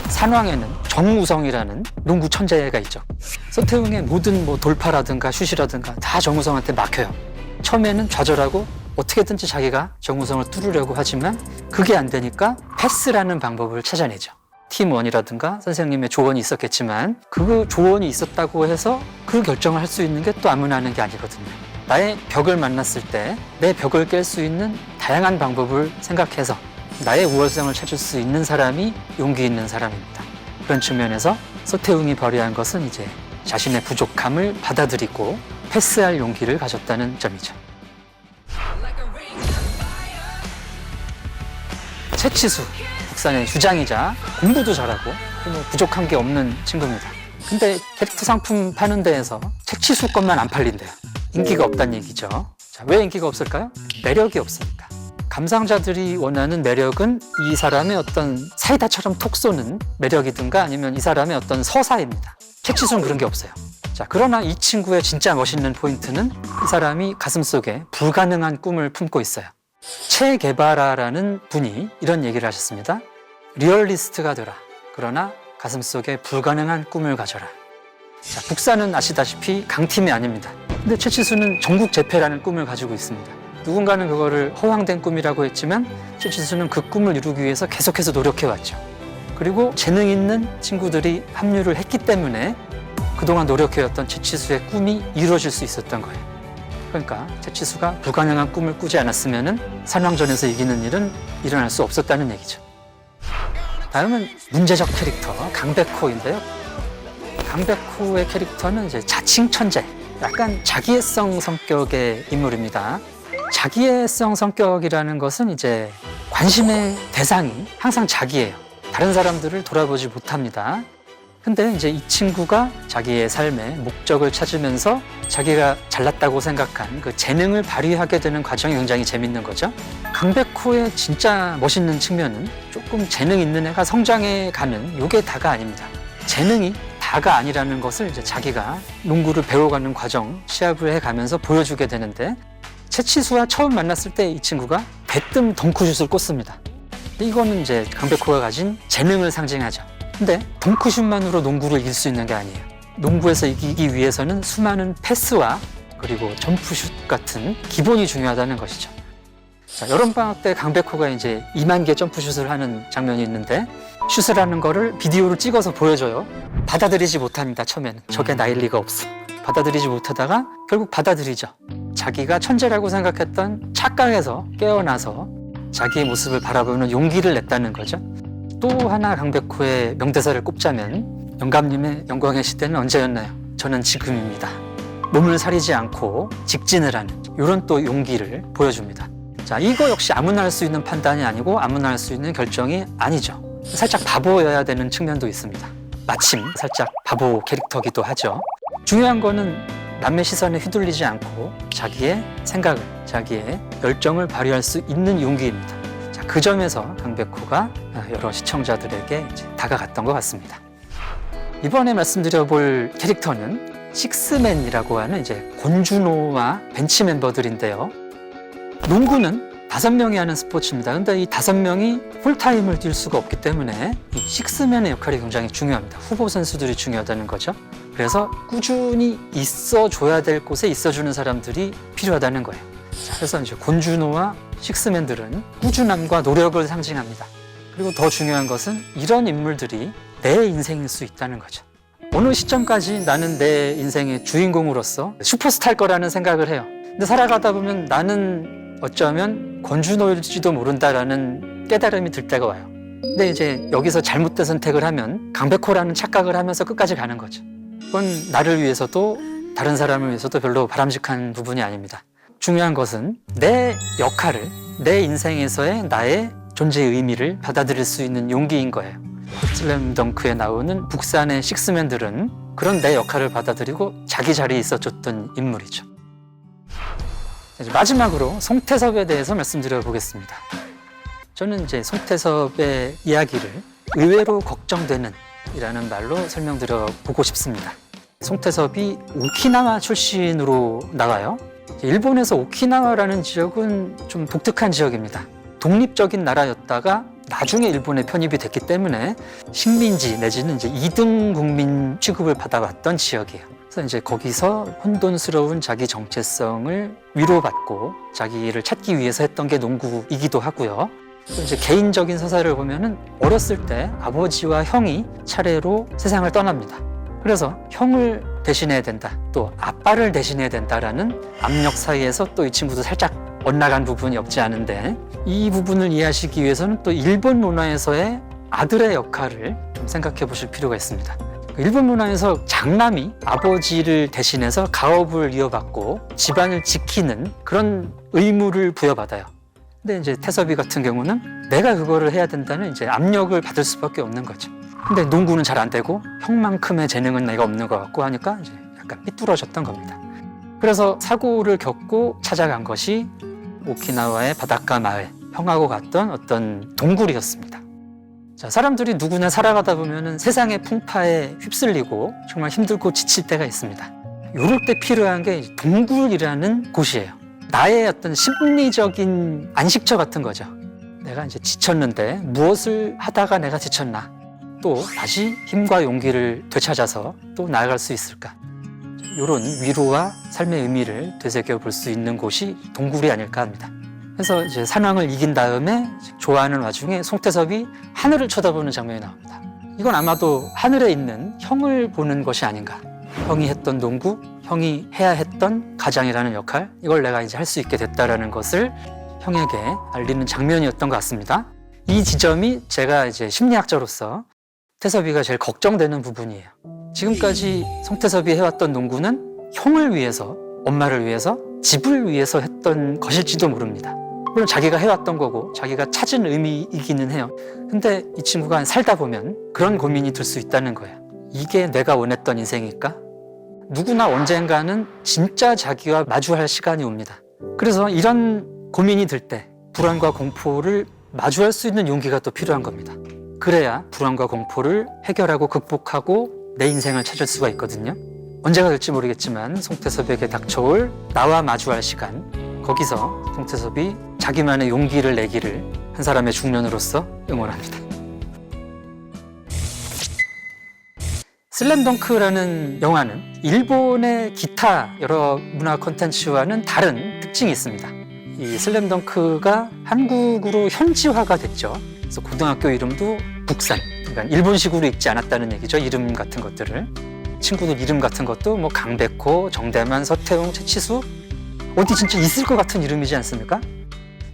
산왕에는 정우성이라는 농구 천재가 있죠. 서태웅의 모든 돌파라든가 슛이라든가 다 정우성한테 막혀요. 처음에는 좌절하고 어떻게든지 자기가 정우성을 뚫으려고 하지만 그게 안 되니까 패스라는 방법을 찾아내죠. 팀원이라든가 선생님의 조언이 있었겠지만 그 조언이 있었다고 해서 그 결정을 할 수 있는 게 또 아무나 하는 게 아니거든요. 나의 벽을 만났을 때 내 벽을 깰 수 있는 다양한 방법을 생각해서 나의 우월성을 찾을 수 있는 사람이 용기 있는 사람입니다. 그런 측면에서 서태웅이 발휘한 것은 이제 자신의 부족함을 받아들이고 패스할 용기를 가졌다는 점이죠. 최치수, 국산의 주장이자 공부도 잘하고 부족한 게 없는 친구입니다. 근데 캐릭터 상품 파는 데에서 최치수 것만 안 팔린대요. 인기가 없다는 얘기죠. 자, 왜 인기가 없을까요? 매력이 없으니까. 감상자들이 원하는 매력은 이 사람의 어떤 사이다처럼 톡 쏘는 매력이든가 아니면 이 사람의 어떤 서사입니다. 최치수는 그런 게 없어요. 자, 그러나 이 친구의 진짜 멋있는 포인트는 이 사람이 가슴속에 불가능한 꿈을 품고 있어요. 체 게바라라는 분이 이런 얘기를 하셨습니다. 리얼리스트가 되라. 그러나 가슴속에 불가능한 꿈을 가져라. 자, 북사는 아시다시피 강팀이 아닙니다. 근데 최치수는 전국 재패라는 꿈을 가지고 있습니다. 누군가는 그거를 허황된 꿈이라고 했지만 최치수는 그 꿈을 이루기 위해서 계속해서 노력해왔죠. 그리고 재능 있는 친구들이 합류를 했기 때문에 그동안 노력해왔던 최치수의 꿈이 이루어질 수 있었던 거예요. 그러니까 최치수가 불가능한 꿈을 꾸지 않았으면 산왕전에서 이기는 일은 일어날 수 없었다는 얘기죠. 다음은 문제적 캐릭터 강백호인데요. 강백호의 캐릭터는 이제 자칭 천재, 약간 자기애성 성격의 인물입니다. 자기애성 성격이라는 것은 이제 관심의 대상이 항상 자기예요. 다른 사람들을 돌아보지 못합니다. 근데 이제 이 친구가 자기의 삶의 목적을 찾으면서 자기가 잘났다고 생각한 그 재능을 발휘하게 되는 과정이 굉장히 재밌는 거죠. 강백호의 진짜 멋있는 측면은 조금 재능 있는 애가 성장해 가는 요게 다가 아닙니다. 재능이 다가 아니라는 것을 이제 자기가 농구를 배워가는 과정, 시합을 해가면서 보여주게 되는데 최치수와 처음 만났을 때 이 친구가 대뜸 덩크슛을 꽂습니다. 이거는 이제 강백호가 가진 재능을 상징하죠. 근데 덩크슛만으로 농구를 이길 수 있는 게 아니에요. 농구에서 이기기 위해서는 수많은 패스와 그리고 점프슛 같은 기본이 중요하다는 것이죠. 자, 여름방학 때 강백호가 이제 2만 개 점프슛을 하는 장면이 있는데 슛을 하는 거를 비디오로 찍어서 보여줘요. 받아들이지 못합니다. 처음에는. 저게 나일 리가 없어. 받아들이지 못하다가 결국 받아들이죠. 자기가 천재라고 생각했던 착각에서 깨어나서 자기의 모습을 바라보는 용기를 냈다는 거죠. 또 하나 강백호의 명대사를 꼽자면 영감님의 영광의 시대는 언제였나요? 저는 지금입니다. 몸을 사리지 않고 직진을 하는 이런 또 용기를 보여줍니다. 자, 이거 역시 아무나 할 수 있는 판단이 아니고 아무나 할 수 있는 결정이 아니죠. 살짝 바보여야 되는 측면도 있습니다. 마침 살짝 바보 캐릭터기도 하죠. 중요한 거는 남의 시선에 휘둘리지 않고 자기의 생각을, 자기의 열정을 발휘할 수 있는 용기입니다. 자, 그 점에서 강백호가 여러 시청자들에게 이제 다가갔던 것 같습니다. 이번에 말씀드려볼 캐릭터는 식스맨이라고 하는 이제 권준호와 벤치 멤버들인데요. 농구는 5명이 하는 스포츠입니다. 근데 이 5명이 풀타임을 뛸 수가 없기 때문에 이 식스맨의 역할이 굉장히 중요합니다. 후보 선수들이 중요하다는 거죠. 그래서 꾸준히 있어줘야 될 곳에 있어주는 사람들이 필요하다는 거예요. 자, 그래서 이제 권준호와 식스맨들은 꾸준함과 노력을 상징합니다. 그리고 더 중요한 것은 이런 인물들이 내 인생일 수 있다는 거죠. 어느 시점까지 나는 내 인생의 주인공으로서 슈퍼스타일 거라는 생각을 해요. 근데 살아가다 보면 나는 어쩌면 권준호일지도 모른다라는 깨달음이 들 때가 와요. 근데 이제 여기서 잘못된 선택을 하면 강백호라는 착각을 하면서 끝까지 가는 거죠. 그건 나를 위해서도 다른 사람을 위해서도 별로 바람직한 부분이 아닙니다. 중요한 것은 내 역할을, 내 인생에서의 나의 존재의 의미를 받아들일 수 있는 용기인 거예요. 슬램덩크에 나오는 북산의 식스맨들은 그런 내 역할을 받아들이고 자기 자리에 있어줬던 인물이죠. 이제 마지막으로 송태섭에 대해서 말씀드려 보겠습니다. 저는 이제 송태섭의 이야기를 의외로 걱정되는 이라는 말로 설명드려 보고 싶습니다. 송태섭이 오키나와 출신으로 나와요. 일본에서 오키나와라는 지역은 좀 독특한 지역입니다. 독립적인 나라였다가 나중에 일본에 편입이 됐기 때문에 식민지 내지는 이제 2등 국민 취급을 받아왔던 지역이에요. 그래서 이제 거기서 혼돈스러운 자기 정체성을 위로받고 자기를 찾기 위해서 했던 게 농구이기도 하고요. 또 이제 개인적인 서사를 보면은 어렸을 때 아버지와 형이 차례로 세상을 떠납니다. 그래서 형을 대신해야 된다, 또 아빠를 대신해야 된다라는 압력 사이에서 또 이 친구도 살짝 엇나간 부분이 없지 않은데, 이 부분을 이해하시기 위해서는 또 일본 문화에서의 아들의 역할을 좀 생각해 보실 필요가 있습니다. 일본 문화에서 장남이 아버지를 대신해서 가업을 이어받고 집안을 지키는 그런 의무를 부여받아요. 근데 이제 태섭이 같은 경우는 내가 그거를 해야 된다는 이제 압력을 받을 수밖에 없는 거죠. 근데 농구는 잘 안 되고 형만큼의 재능은 내가 없는 것 같고 하니까 이제 약간 삐뚤어졌던 겁니다. 그래서 사고를 겪고 찾아간 것이 오키나와의 바닷가 마을, 형하고 갔던 어떤 동굴이었습니다. 자, 사람들이 누구나 살아가다 보면은 세상의 풍파에 휩쓸리고 정말 힘들고 지칠 때가 있습니다. 이럴 때 필요한 게 동굴이라는 곳이에요. 나의 어떤 심리적인 안식처 같은 거죠. 내가 이제 지쳤는데 무엇을 하다가 내가 지쳤나? 또 다시 힘과 용기를 되찾아서 또 나아갈 수 있을까? 이런 위로와 삶의 의미를 되새겨 볼 수 있는 곳이 동굴이 아닐까 합니다. 그래서 이제 산왕을 이긴 다음에 좋아하는 와중에 송태섭이 하늘을 쳐다보는 장면이 나옵니다. 이건 아마도 하늘에 있는 형을 보는 것이 아닌가. 형이 했던 농구, 형이 해야 했던 가장이라는 역할, 이걸 내가 이제 할 수 있게 됐다라는 것을 형에게 알리는 장면이었던 것 같습니다. 이 지점이 제가 이제 심리학자로서 태섭이가 제일 걱정되는 부분이에요. 지금까지 송태섭이 해왔던 농구는 형을 위해서, 엄마를 위해서, 집을 위해서 했던 것일지도 모릅니다. 물론 자기가 해왔던 거고 자기가 찾은 의미이기는 해요. 근데 이 친구가 살다 보면 그런 고민이 들 수 있다는 거예요. 이게 내가 원했던 인생일까? 누구나 언젠가는 진짜 자기와 마주할 시간이 옵니다. 그래서 이런 고민이 들 때 불안과 공포를 마주할 수 있는 용기가 또 필요한 겁니다. 그래야 불안과 공포를 해결하고 극복하고 내 인생을 찾을 수가 있거든요. 언제가 될지 모르겠지만 송태섭에게 닥쳐올 나와 마주할 시간, 거기서 송태섭이 자기만의 용기를 내기를 한 사람의 중년으로서 응원합니다. 슬램덩크라는 영화는 일본의 기타 여러 문화 콘텐츠와는 다른 특징이 있습니다. 이 슬램덩크가 한국으로 현지화가 됐죠. 그래서 고등학교 이름도 북산, 그러니까 일본식으로 읽지 않았다는 얘기죠. 이름 같은 것들을. 친구들 이름 같은 것도 뭐 강백호, 정대만, 서태웅, 최치수, 어디 진짜 있을 것 같은 이름이지 않습니까?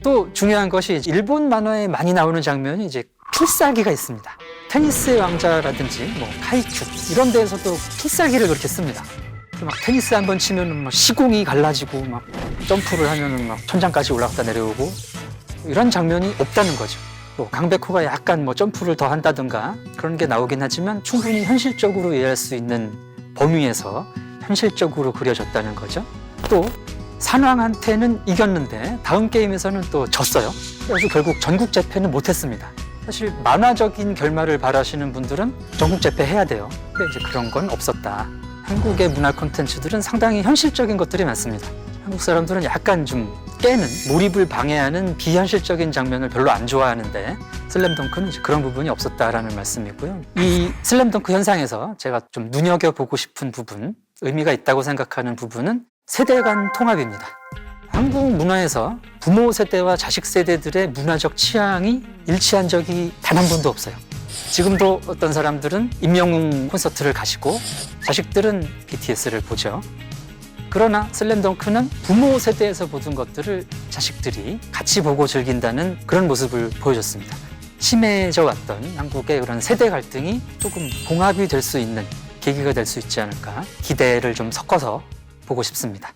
또 중요한 것이 일본 만화에 많이 나오는 장면이 이제 필살기가 있습니다. 테니스의 왕자라든지 뭐 하이큐 이런 데에서도 필살기를 그렇게 씁니다. 막 테니스 한번 치면은 막 시공이 갈라지고 막 점프를 하면은 막 천장까지 올라갔다 내려오고 이런 장면이 없다는 거죠. 뭐 강백호가 약간 뭐 점프를 더 한다든가 그런 게 나오긴 하지만 충분히 현실적으로 이해할 수 있는 범위에서 현실적으로 그려졌다는 거죠. 또 산왕한테는 이겼는데 다음 게임에서는 또 졌어요. 그래서 결국 전국 재패는 못했습니다. 사실 만화적인 결말을 바라시는 분들은 전국 재패 해야 돼요. 근데 이제 그런 건 없었다. 한국의 문화 콘텐츠들은 상당히 현실적인 것들이 많습니다. 한국 사람들은 약간 좀 깨는, 몰입을 방해하는 비현실적인 장면을 별로 안 좋아하는데 슬램덩크는 이제 그런 부분이 없었다라는 말씀이고요. 이 슬램덩크 현상에서 제가 좀 눈여겨보고 싶은 부분, 의미가 있다고 생각하는 부분은 세대 간 통합입니다. 한국 문화에서 부모 세대와 자식 세대들의 문화적 취향이 일치한 적이 단 한 번도 없어요. 지금도 어떤 사람들은 임영웅 콘서트를 가시고 자식들은 BTS를 보죠. 그러나 슬램덩크는 부모 세대에서 보던 것들을 자식들이 같이 보고 즐긴다는 그런 모습을 보여줬습니다. 심해져 왔던 한국의 그런 세대 갈등이 조금 봉합이 될 수 있는 계기가 될 수 있지 않을까 기대를 좀 섞어서 보고 싶습니다.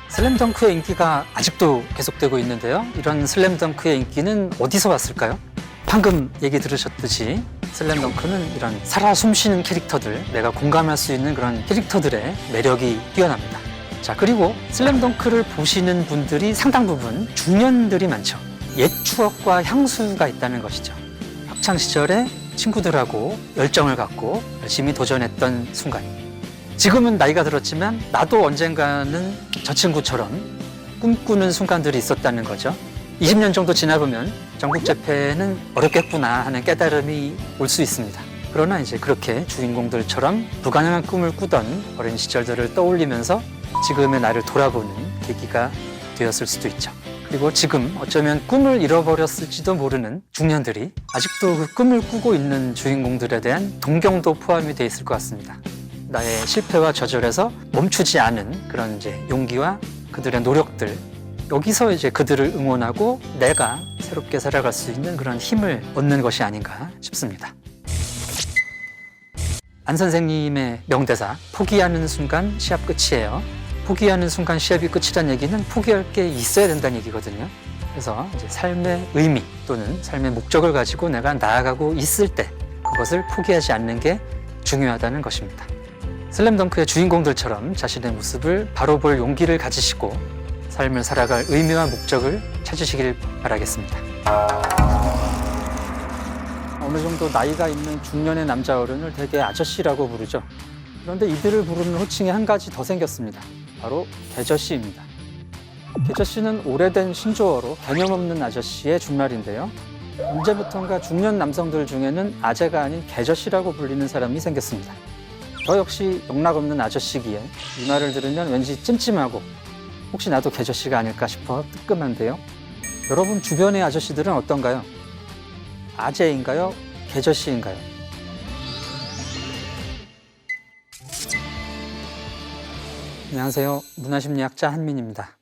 슬램덩크의 인기가 아직도 계속되고 있는데요. 이런 슬램덩크의 인기는 어디서 왔을까요? 방금 얘기 들으셨듯이 슬램덩크는 이런 살아 숨쉬는 캐릭터들, 내가 공감할 수 있는 그런 캐릭터들의 매력이 뛰어납니다. 자, 그리고 슬램덩크를 보시는 분들이 상당 부분 중년들이 많죠. 옛 추억과 향수가 있다는 것이죠. 학창 시절에 친구들하고 열정을 갖고 열심히 도전했던 순간. 지금은 나이가 들었지만 나도 언젠가는 저 친구처럼 꿈꾸는 순간들이 있었다는 거죠. 20년 정도 지나보면 전국 재패는 어렵겠구나 하는 깨달음이 올 수 있습니다. 그러나 이제 그렇게 주인공들처럼 불가능한 꿈을 꾸던 어린 시절들을 떠올리면서 지금의 나를 돌아보는 계기가 되었을 수도 있죠. 그리고 지금 어쩌면 꿈을 잃어버렸을지도 모르는 중년들이 아직도 그 꿈을 꾸고 있는 주인공들에 대한 동경도 포함이 되어 있을 것 같습니다. 나의 실패와 좌절에서 멈추지 않은 그런 이제 용기와 그들의 노력들, 여기서 이제 그들을 응원하고 내가 새롭게 살아갈 수 있는 그런 힘을 얻는 것이 아닌가 싶습니다. 안 선생님의 명대사, 포기하는 순간 시합 끝이에요. 포기하는 순간 시합이 끝이란 얘기는 포기할 게 있어야 된다는 얘기거든요. 그래서 이제 삶의 의미 또는 삶의 목적을 가지고 내가 나아가고 있을 때 그것을 포기하지 않는 게 중요하다는 것입니다. 슬램덩크의 주인공들처럼 자신의 모습을 바로 볼 용기를 가지시고 삶을 살아갈 의미와 목적을 찾으시길 바라겠습니다. 어느 정도 나이가 있는 중년의 남자 어른을 대개 아저씨라고 부르죠. 그런데 이들을 부르는 호칭이 한 가지 더 생겼습니다. 바로 대저씨입니다. 계저씨는 오래된 신조어로 개념 없는 아저씨의 준말인데요. 언제부턴가 중년 남성들 중에는 아재가 아닌 계저씨라고 불리는 사람이 생겼습니다. 저 역시 영락 없는 아저씨기에 이 말을 들으면 왠지 찜찜하고 혹시 나도 계저씨가 아닐까 싶어 뜨끔한데요. 여러분 주변의 아저씨들은 어떤가요? 아재인가요? 계저씨인가요? 안녕하세요. 문화심리학자 한민입니다.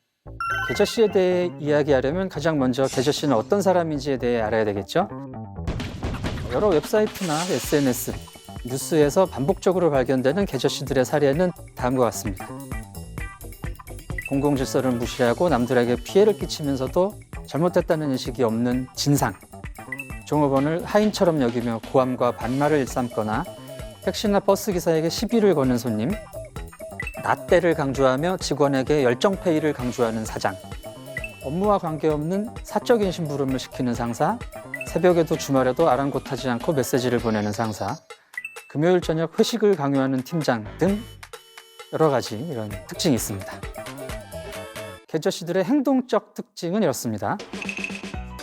계저씨에 대해 이야기하려면 가장 먼저 계저씨는 어떤 사람인지에 대해 알아야 되겠죠? 여러 웹사이트나 SNS, 뉴스에서 반복적으로 발견되는 계저씨들의 사례는 다음과 같습니다. 공공질서를 무시하고 남들에게 피해를 끼치면서도 잘못됐다는 인식이 없는 진상, 종업원을 하인처럼 여기며 고함과 반말을 일삼거나 택시나 버스 기사에게 시비를 거는 손님, 나때를 강조하며 직원에게 열정페이를 강조하는 사장, 업무와 관계없는 사적인 심부름을 시키는 상사, 새벽에도 주말에도 아랑곳하지 않고 메시지를 보내는 상사, 금요일 저녁 회식을 강요하는 팀장 등 여러 가지 이런 특징이 있습니다. 계저씨들의 행동적 특징은 이렇습니다.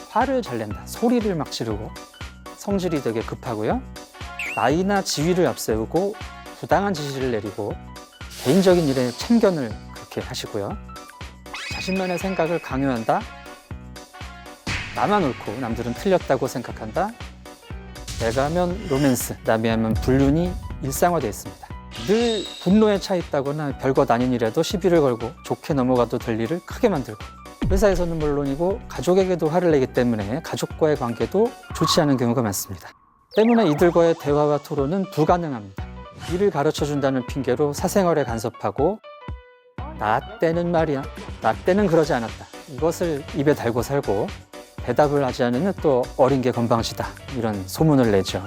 화를 잘 낸다, 소리를 막 지르고 성질이 되게 급하고요. 나이나 지위를 앞세우고 부당한 지시를 내리고 개인적인 일에 참견을 그렇게 하시고요. 자신만의 생각을 강요한다. 나만 옳고 남들은 틀렸다고 생각한다. 내가 하면 로맨스, 남이 하면 불륜이 일상화되어 있습니다. 늘 분노에 차 있다거나 별것 아닌 일에도 시비를 걸고 좋게 넘어가도 될 일을 크게 만들고 회사에서는 물론이고 가족에게도 화를 내기 때문에 가족과의 관계도 좋지 않은 경우가 많습니다. 때문에 이들과의 대화와 토론은 불가능합니다. 일을 가르쳐준다는 핑계로 사생활에 간섭하고 나 때는 말이야, 나 때는 그러지 않았다. 이것을 입에 달고 살고 대답을 하지 않으면 또 어린 게 건방지다. 이런 소문을 내죠.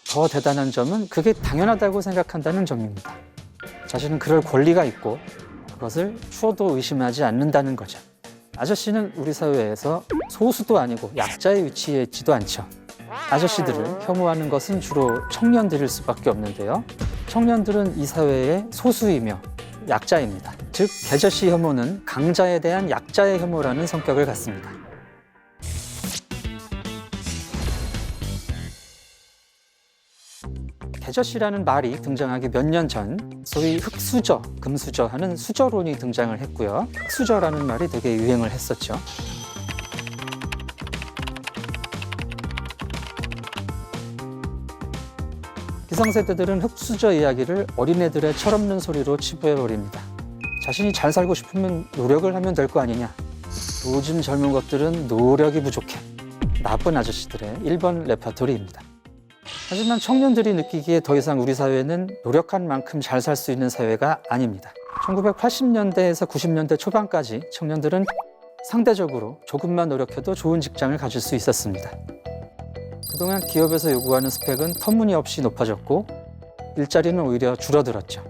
더 대단한 점은 그게 당연하다고 생각한다는 점입니다. 자신은 그럴 권리가 있고 그것을 추호도 의심하지 않는다는 거죠. 아저씨는 우리 사회에서 소수도 아니고 약자의 위치에 있지도 않죠. 아저씨들을 혐오하는 것은 주로 청년들일 수밖에 없는데요. 청년들은 이 사회의 소수이며 약자입니다. 즉, 계저씨 혐오는 강자에 대한 약자의 혐오라는 성격을 갖습니다. 계저씨라는 말이 등장하기 몇 년 전 소위 흑수저, 금수저 하는 수저론이 등장을 했고요. 흑수저라는 말이 되게 유행을 했었죠. 기성세대들은 흑수저 이야기를 어린애들의 철없는 소리로 치부해버립니다. 자신이 잘 살고 싶으면 노력을 하면 될 거 아니냐. 요즘 젊은 것들은 노력이 부족해. 나쁜 아저씨들의 1번 레퍼토리입니다. 하지만 청년들이 느끼기에 더 이상 우리 사회는 노력한 만큼 잘 살 수 있는 사회가 아닙니다. 1980년대에서 90년대 초반까지 청년들은 상대적으로 조금만 노력해도 좋은 직장을 가질 수 있었습니다. 그동안 기업에서 요구하는 스펙은 터무니없이 높아졌고 일자리는 오히려 줄어들었죠.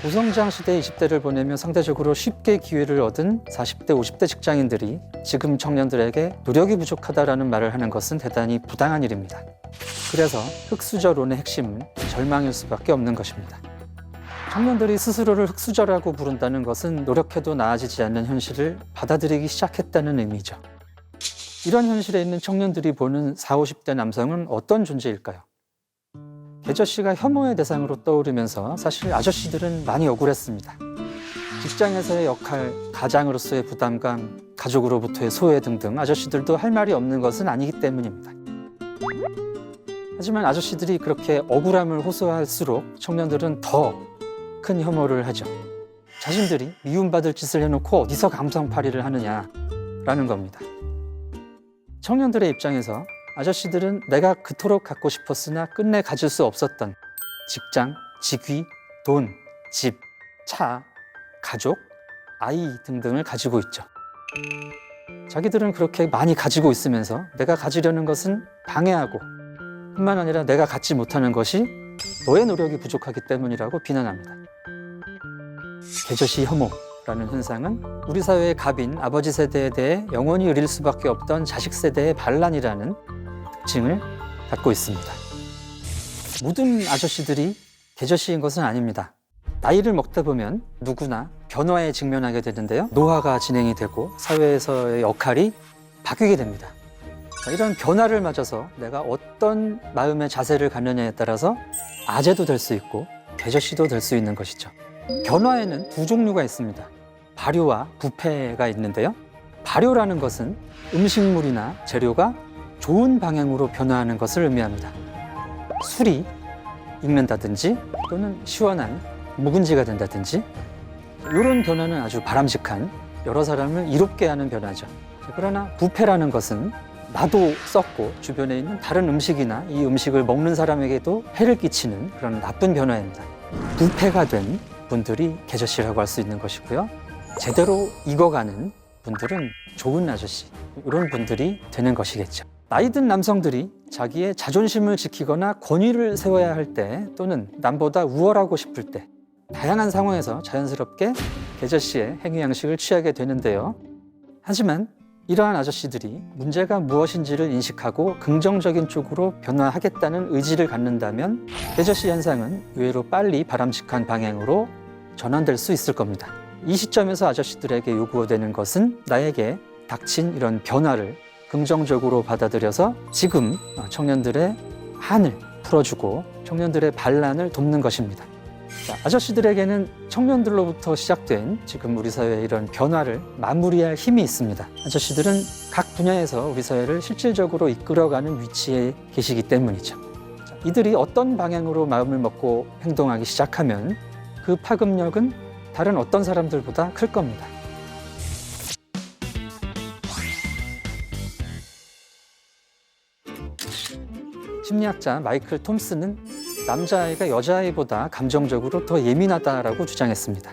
고성장 시대 20대를 보내며 상대적으로 쉽게 기회를 얻은 40대, 50대 직장인들이 지금 청년들에게 노력이 부족하다라는 말을 하는 것은 대단히 부당한 일입니다. 그래서 흑수저론의 핵심은 절망일 수밖에 없는 것입니다. 청년들이 스스로를 흑수저라고 부른다는 것은 노력해도 나아지지 않는 현실을 받아들이기 시작했다는 의미죠. 이런 현실에 있는 청년들이 보는 40, 50대 남성은 어떤 존재일까요? 계저씨가 혐오의 대상으로 떠오르면서 사실 아저씨들은 많이 억울했습니다. 직장에서의 역할, 가장으로서의 부담감, 가족으로부터의 소외 등등 아저씨들도 할 말이 없는 것은 아니기 때문입니다. 하지만 아저씨들이 그렇게 억울함을 호소할수록 청년들은 더 큰 혐오를 하죠. 자신들이 미움받을 짓을 해놓고 어디서 감성팔이를 하느냐라는 겁니다. 청년들의 입장에서 아저씨들은 내가 그토록 갖고 싶었으나 끝내 가질 수 없었던 직장, 직위, 돈, 집, 차, 가족, 아이 등등을 가지고 있죠. 자기들은 그렇게 많이 가지고 있으면서 내가 가지려는 것은 방해하고 뿐만 아니라 내가 갖지 못하는 것이 너의 노력이 부족하기 때문이라고 비난합니다. 계저씨 혐오라는 현상은 우리 사회의 갑인 아버지 세대에 대해 영원히 의릴 수밖에 없던 자식 세대의 반란이라는 특징을 갖고 있습니다. 모든 아저씨들이 계저씨인 것은 아닙니다. 나이를 먹다 보면 누구나 변화에 직면하게 되는데요. 노화가 진행이 되고 사회에서의 역할이 바뀌게 됩니다. 이런 변화를 맞아서 내가 어떤 마음의 자세를 갖느냐에 따라서 아재도 될 수 있고 계저씨도 될 수 있는 것이죠. 변화에는 두 종류가 있습니다. 발효와 부패가 있는데요. 발효라는 것은 음식물이나 재료가 좋은 방향으로 변화하는 것을 의미합니다. 술이 익는다든지 또는 시원한 묵은지가 된다든지 이런 변화는 아주 바람직한 여러 사람을 이롭게 하는 변화죠. 그러나 부패라는 것은 나도 썩고 주변에 있는 다른 음식이나 이 음식을 먹는 사람에게도 해를 끼치는 그런 나쁜 변화입니다. 부패가 된 분들이 계저씨라고 할 수 있는 것이고요. 제대로 익어가는 분들은 좋은 아저씨, 이런 분들이 되는 것이겠죠. 나이 든 남성들이 자기의 자존심을 지키거나 권위를 세워야 할 때 또는 남보다 우월하고 싶을 때 다양한 상황에서 자연스럽게 계저씨의 행위 양식을 취하게 되는데요. 하지만 이러한 아저씨들이 문제가 무엇인지를 인식하고 긍정적인 쪽으로 변화하겠다는 의지를 갖는다면 계저씨 현상은 의외로 빨리 바람직한 방향으로 전환될 수 있을 겁니다. 이 시점에서 아저씨들에게 요구되는 것은 나에게 닥친 이런 변화를 긍정적으로 받아들여서 지금 청년들의 한을 풀어주고 청년들의 반란을 돕는 것입니다. 자, 아저씨들에게는 청년들로부터 시작된 지금 우리 사회의 이런 변화를 마무리할 힘이 있습니다. 아저씨들은 각 분야에서 우리 사회를 실질적으로 이끌어가는 위치에 계시기 때문이죠. 자, 이들이 어떤 방향으로 마음을 먹고 행동하기 시작하면 그 파급력은 다른 어떤 사람들보다 클 겁니다. 심리학자 마이클 톰슨은 남자아이가 여자아이보다 감정적으로 더 예민하다라고 주장했습니다.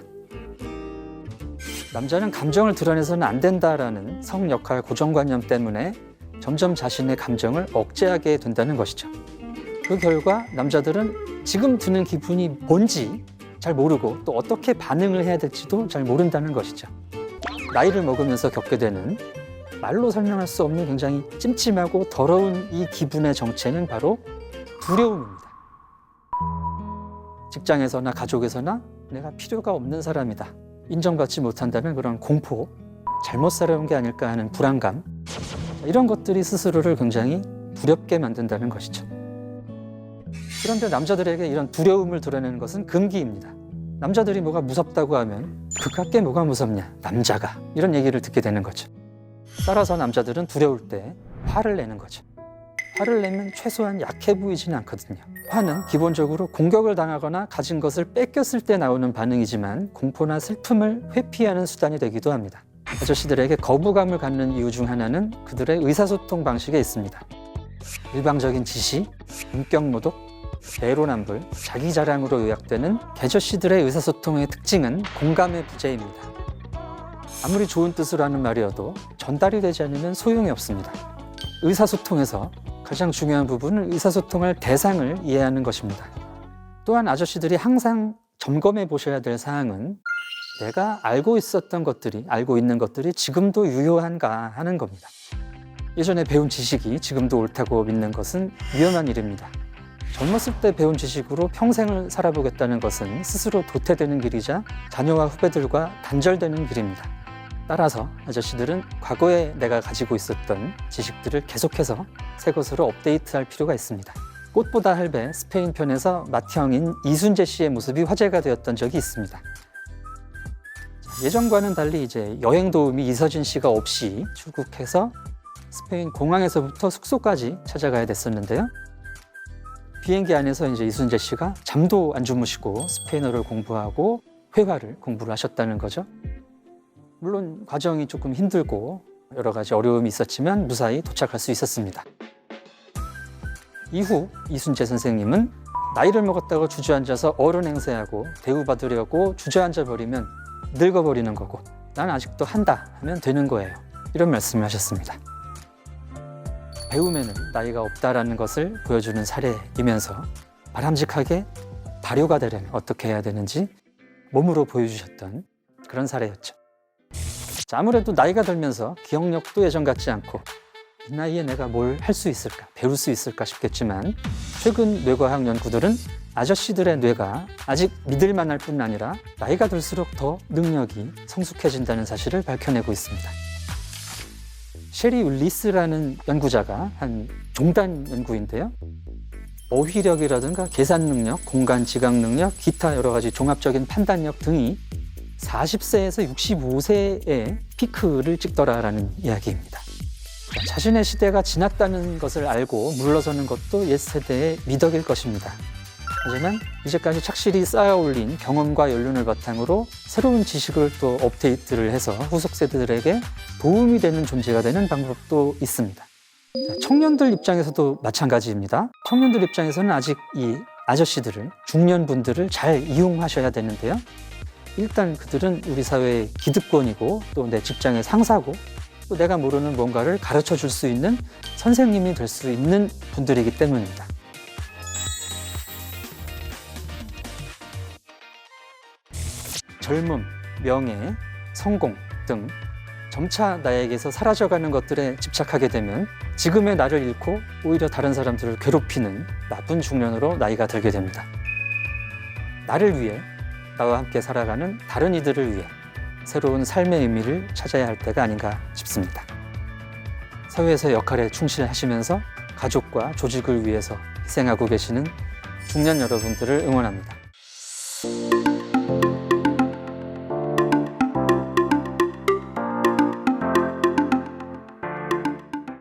남자는 감정을 드러내서는 안 된다라는 성역할 고정관념 때문에 점점 자신의 감정을 억제하게 된다는 것이죠. 그 결과 남자들은 지금 드는 기분이 뭔지 잘 모르고 또 어떻게 반응을 해야 될지도 잘 모른다는 것이죠. 나이를 먹으면서 겪게 되는 말로 설명할 수 없는 굉장히 찜찜하고 더러운 이 기분의 정체는 바로 두려움입니다. 직장에서나 가족에서나 내가 필요가 없는 사람이다, 인정받지 못한다는 그런 공포, 잘못 살아온 게 아닐까 하는 불안감, 이런 것들이 스스로를 굉장히 두렵게 만든다는 것이죠. 그런데 남자들에게 이런 두려움을 드러내는 것은 금기입니다. 남자들이 뭐가 무섭다고 하면 그깟게 뭐가 무섭냐, 남자가, 이런 얘기를 듣게 되는 거죠. 따라서 남자들은 두려울 때 화를 내는 거죠. 화를 내면 최소한 약해 보이지는 않거든요. 화는 기본적으로 공격을 당하거나 가진 것을 뺏겼을 때 나오는 반응이지만 공포나 슬픔을 회피하는 수단이 되기도 합니다. 아저씨들에게 거부감을 갖는 이유 중 하나는 그들의 의사소통 방식에 있습니다. 일방적인 지시, 인격모독, 내로남불, 자기 자랑으로 요약되는 계저씨들의 의사소통의 특징은 공감의 부재입니다. 아무리 좋은 뜻으로 하는 말이어도 전달이 되지 않으면 소용이 없습니다. 의사소통에서 가장 중요한 부분은 의사소통할 대상을 이해하는 것입니다. 또한 아저씨들이 항상 점검해 보셔야 될 사항은 내가 알고 있었던 것들이, 알고 있는 것들이 지금도 유효한가 하는 겁니다. 예전에 배운 지식이 지금도 옳다고 믿는 것은 위험한 일입니다. 젊었을 때 배운 지식으로 평생을 살아보겠다는 것은 스스로 도태되는 길이자 자녀와 후배들과 단절되는 길입니다. 따라서 아저씨들은 과거에 내가 가지고 있었던 지식들을 계속해서 새 것으로 업데이트할 필요가 있습니다. 꽃보다 할배 스페인 편에서 맏형인 이순재 씨의 모습이 화제가 되었던 적이 있습니다. 예전과는 달리 이제 여행 도우미 이서진 씨가 없이 출국해서 스페인 공항에서부터 숙소까지 찾아가야 됐었는데요. 비행기 안에서 이제 이순재 씨가 잠도 안 주무시고 스페인어를 공부하고 회화를 공부를 하셨다는 거죠. 물론 과정이 조금 힘들고 여러 가지 어려움이 있었지만 무사히 도착할 수 있었습니다. 이후 이순재 선생님은 나이를 먹었다고 주저앉아서 어른 행세하고 대우받으려고 주저앉아 버리면 늙어버리는 거고 난 아직도 한다 하면 되는 거예요, 이런 말씀을 하셨습니다. 배움에는 나이가 없다라는 것을 보여주는 사례이면서 바람직하게 발효가 되려면 어떻게 해야 되는지 몸으로 보여주셨던 그런 사례였죠. 자, 아무래도 나이가 들면서 기억력도 예전 같지 않고 이 나이에 내가 뭘 할 수 있을까, 배울 수 있을까 싶겠지만 최근 뇌과학 연구들은 아저씨들의 뇌가 아직 믿을 만할 뿐 아니라 나이가 들수록 더 능력이 성숙해진다는 사실을 밝혀내고 있습니다. 셰리 윌리스라는 연구자가 한 종단 연구인데요. 어휘력이라든가 계산 능력, 공간 지각 능력, 기타 여러 가지 종합적인 판단력 등이 40세에서 65세에 피크를 찍더라라는 이야기입니다. 자신의 시대가 지났다는 것을 알고 물러서는 것도 옛 세대의 미덕일 것입니다. 하지만 이제까지 착실히 쌓아올린 경험과 연륜을 바탕으로 새로운 지식을 또 업데이트를 해서 후속 세대들에게 도움이 되는 존재가 되는 방법도 있습니다. 청년들 입장에서도 마찬가지입니다. 청년들 입장에서는 아직 이 아저씨들을, 중년분들을 잘 이용하셔야 되는데요. 일단 그들은 우리 사회의 기득권이고 또 내 직장의 상사고 또 내가 모르는 뭔가를 가르쳐 줄 수 있는 선생님이 될 수 있는 분들이기 때문입니다. 젊음, 명예, 성공 등 점차 나에게서 사라져가는 것들에 집착하게 되면 지금의 나를 잃고 오히려 다른 사람들을 괴롭히는 나쁜 중년으로 나이가 들게 됩니다. 나를 위해, 나와 함께 살아가는 다른 이들을 위해 새로운 삶의 의미를 찾아야 할 때가 아닌가 싶습니다. 사회에서 역할에 충실하시면서 가족과 조직을 위해서 희생하고 계시는 중년 여러분들을 응원합니다.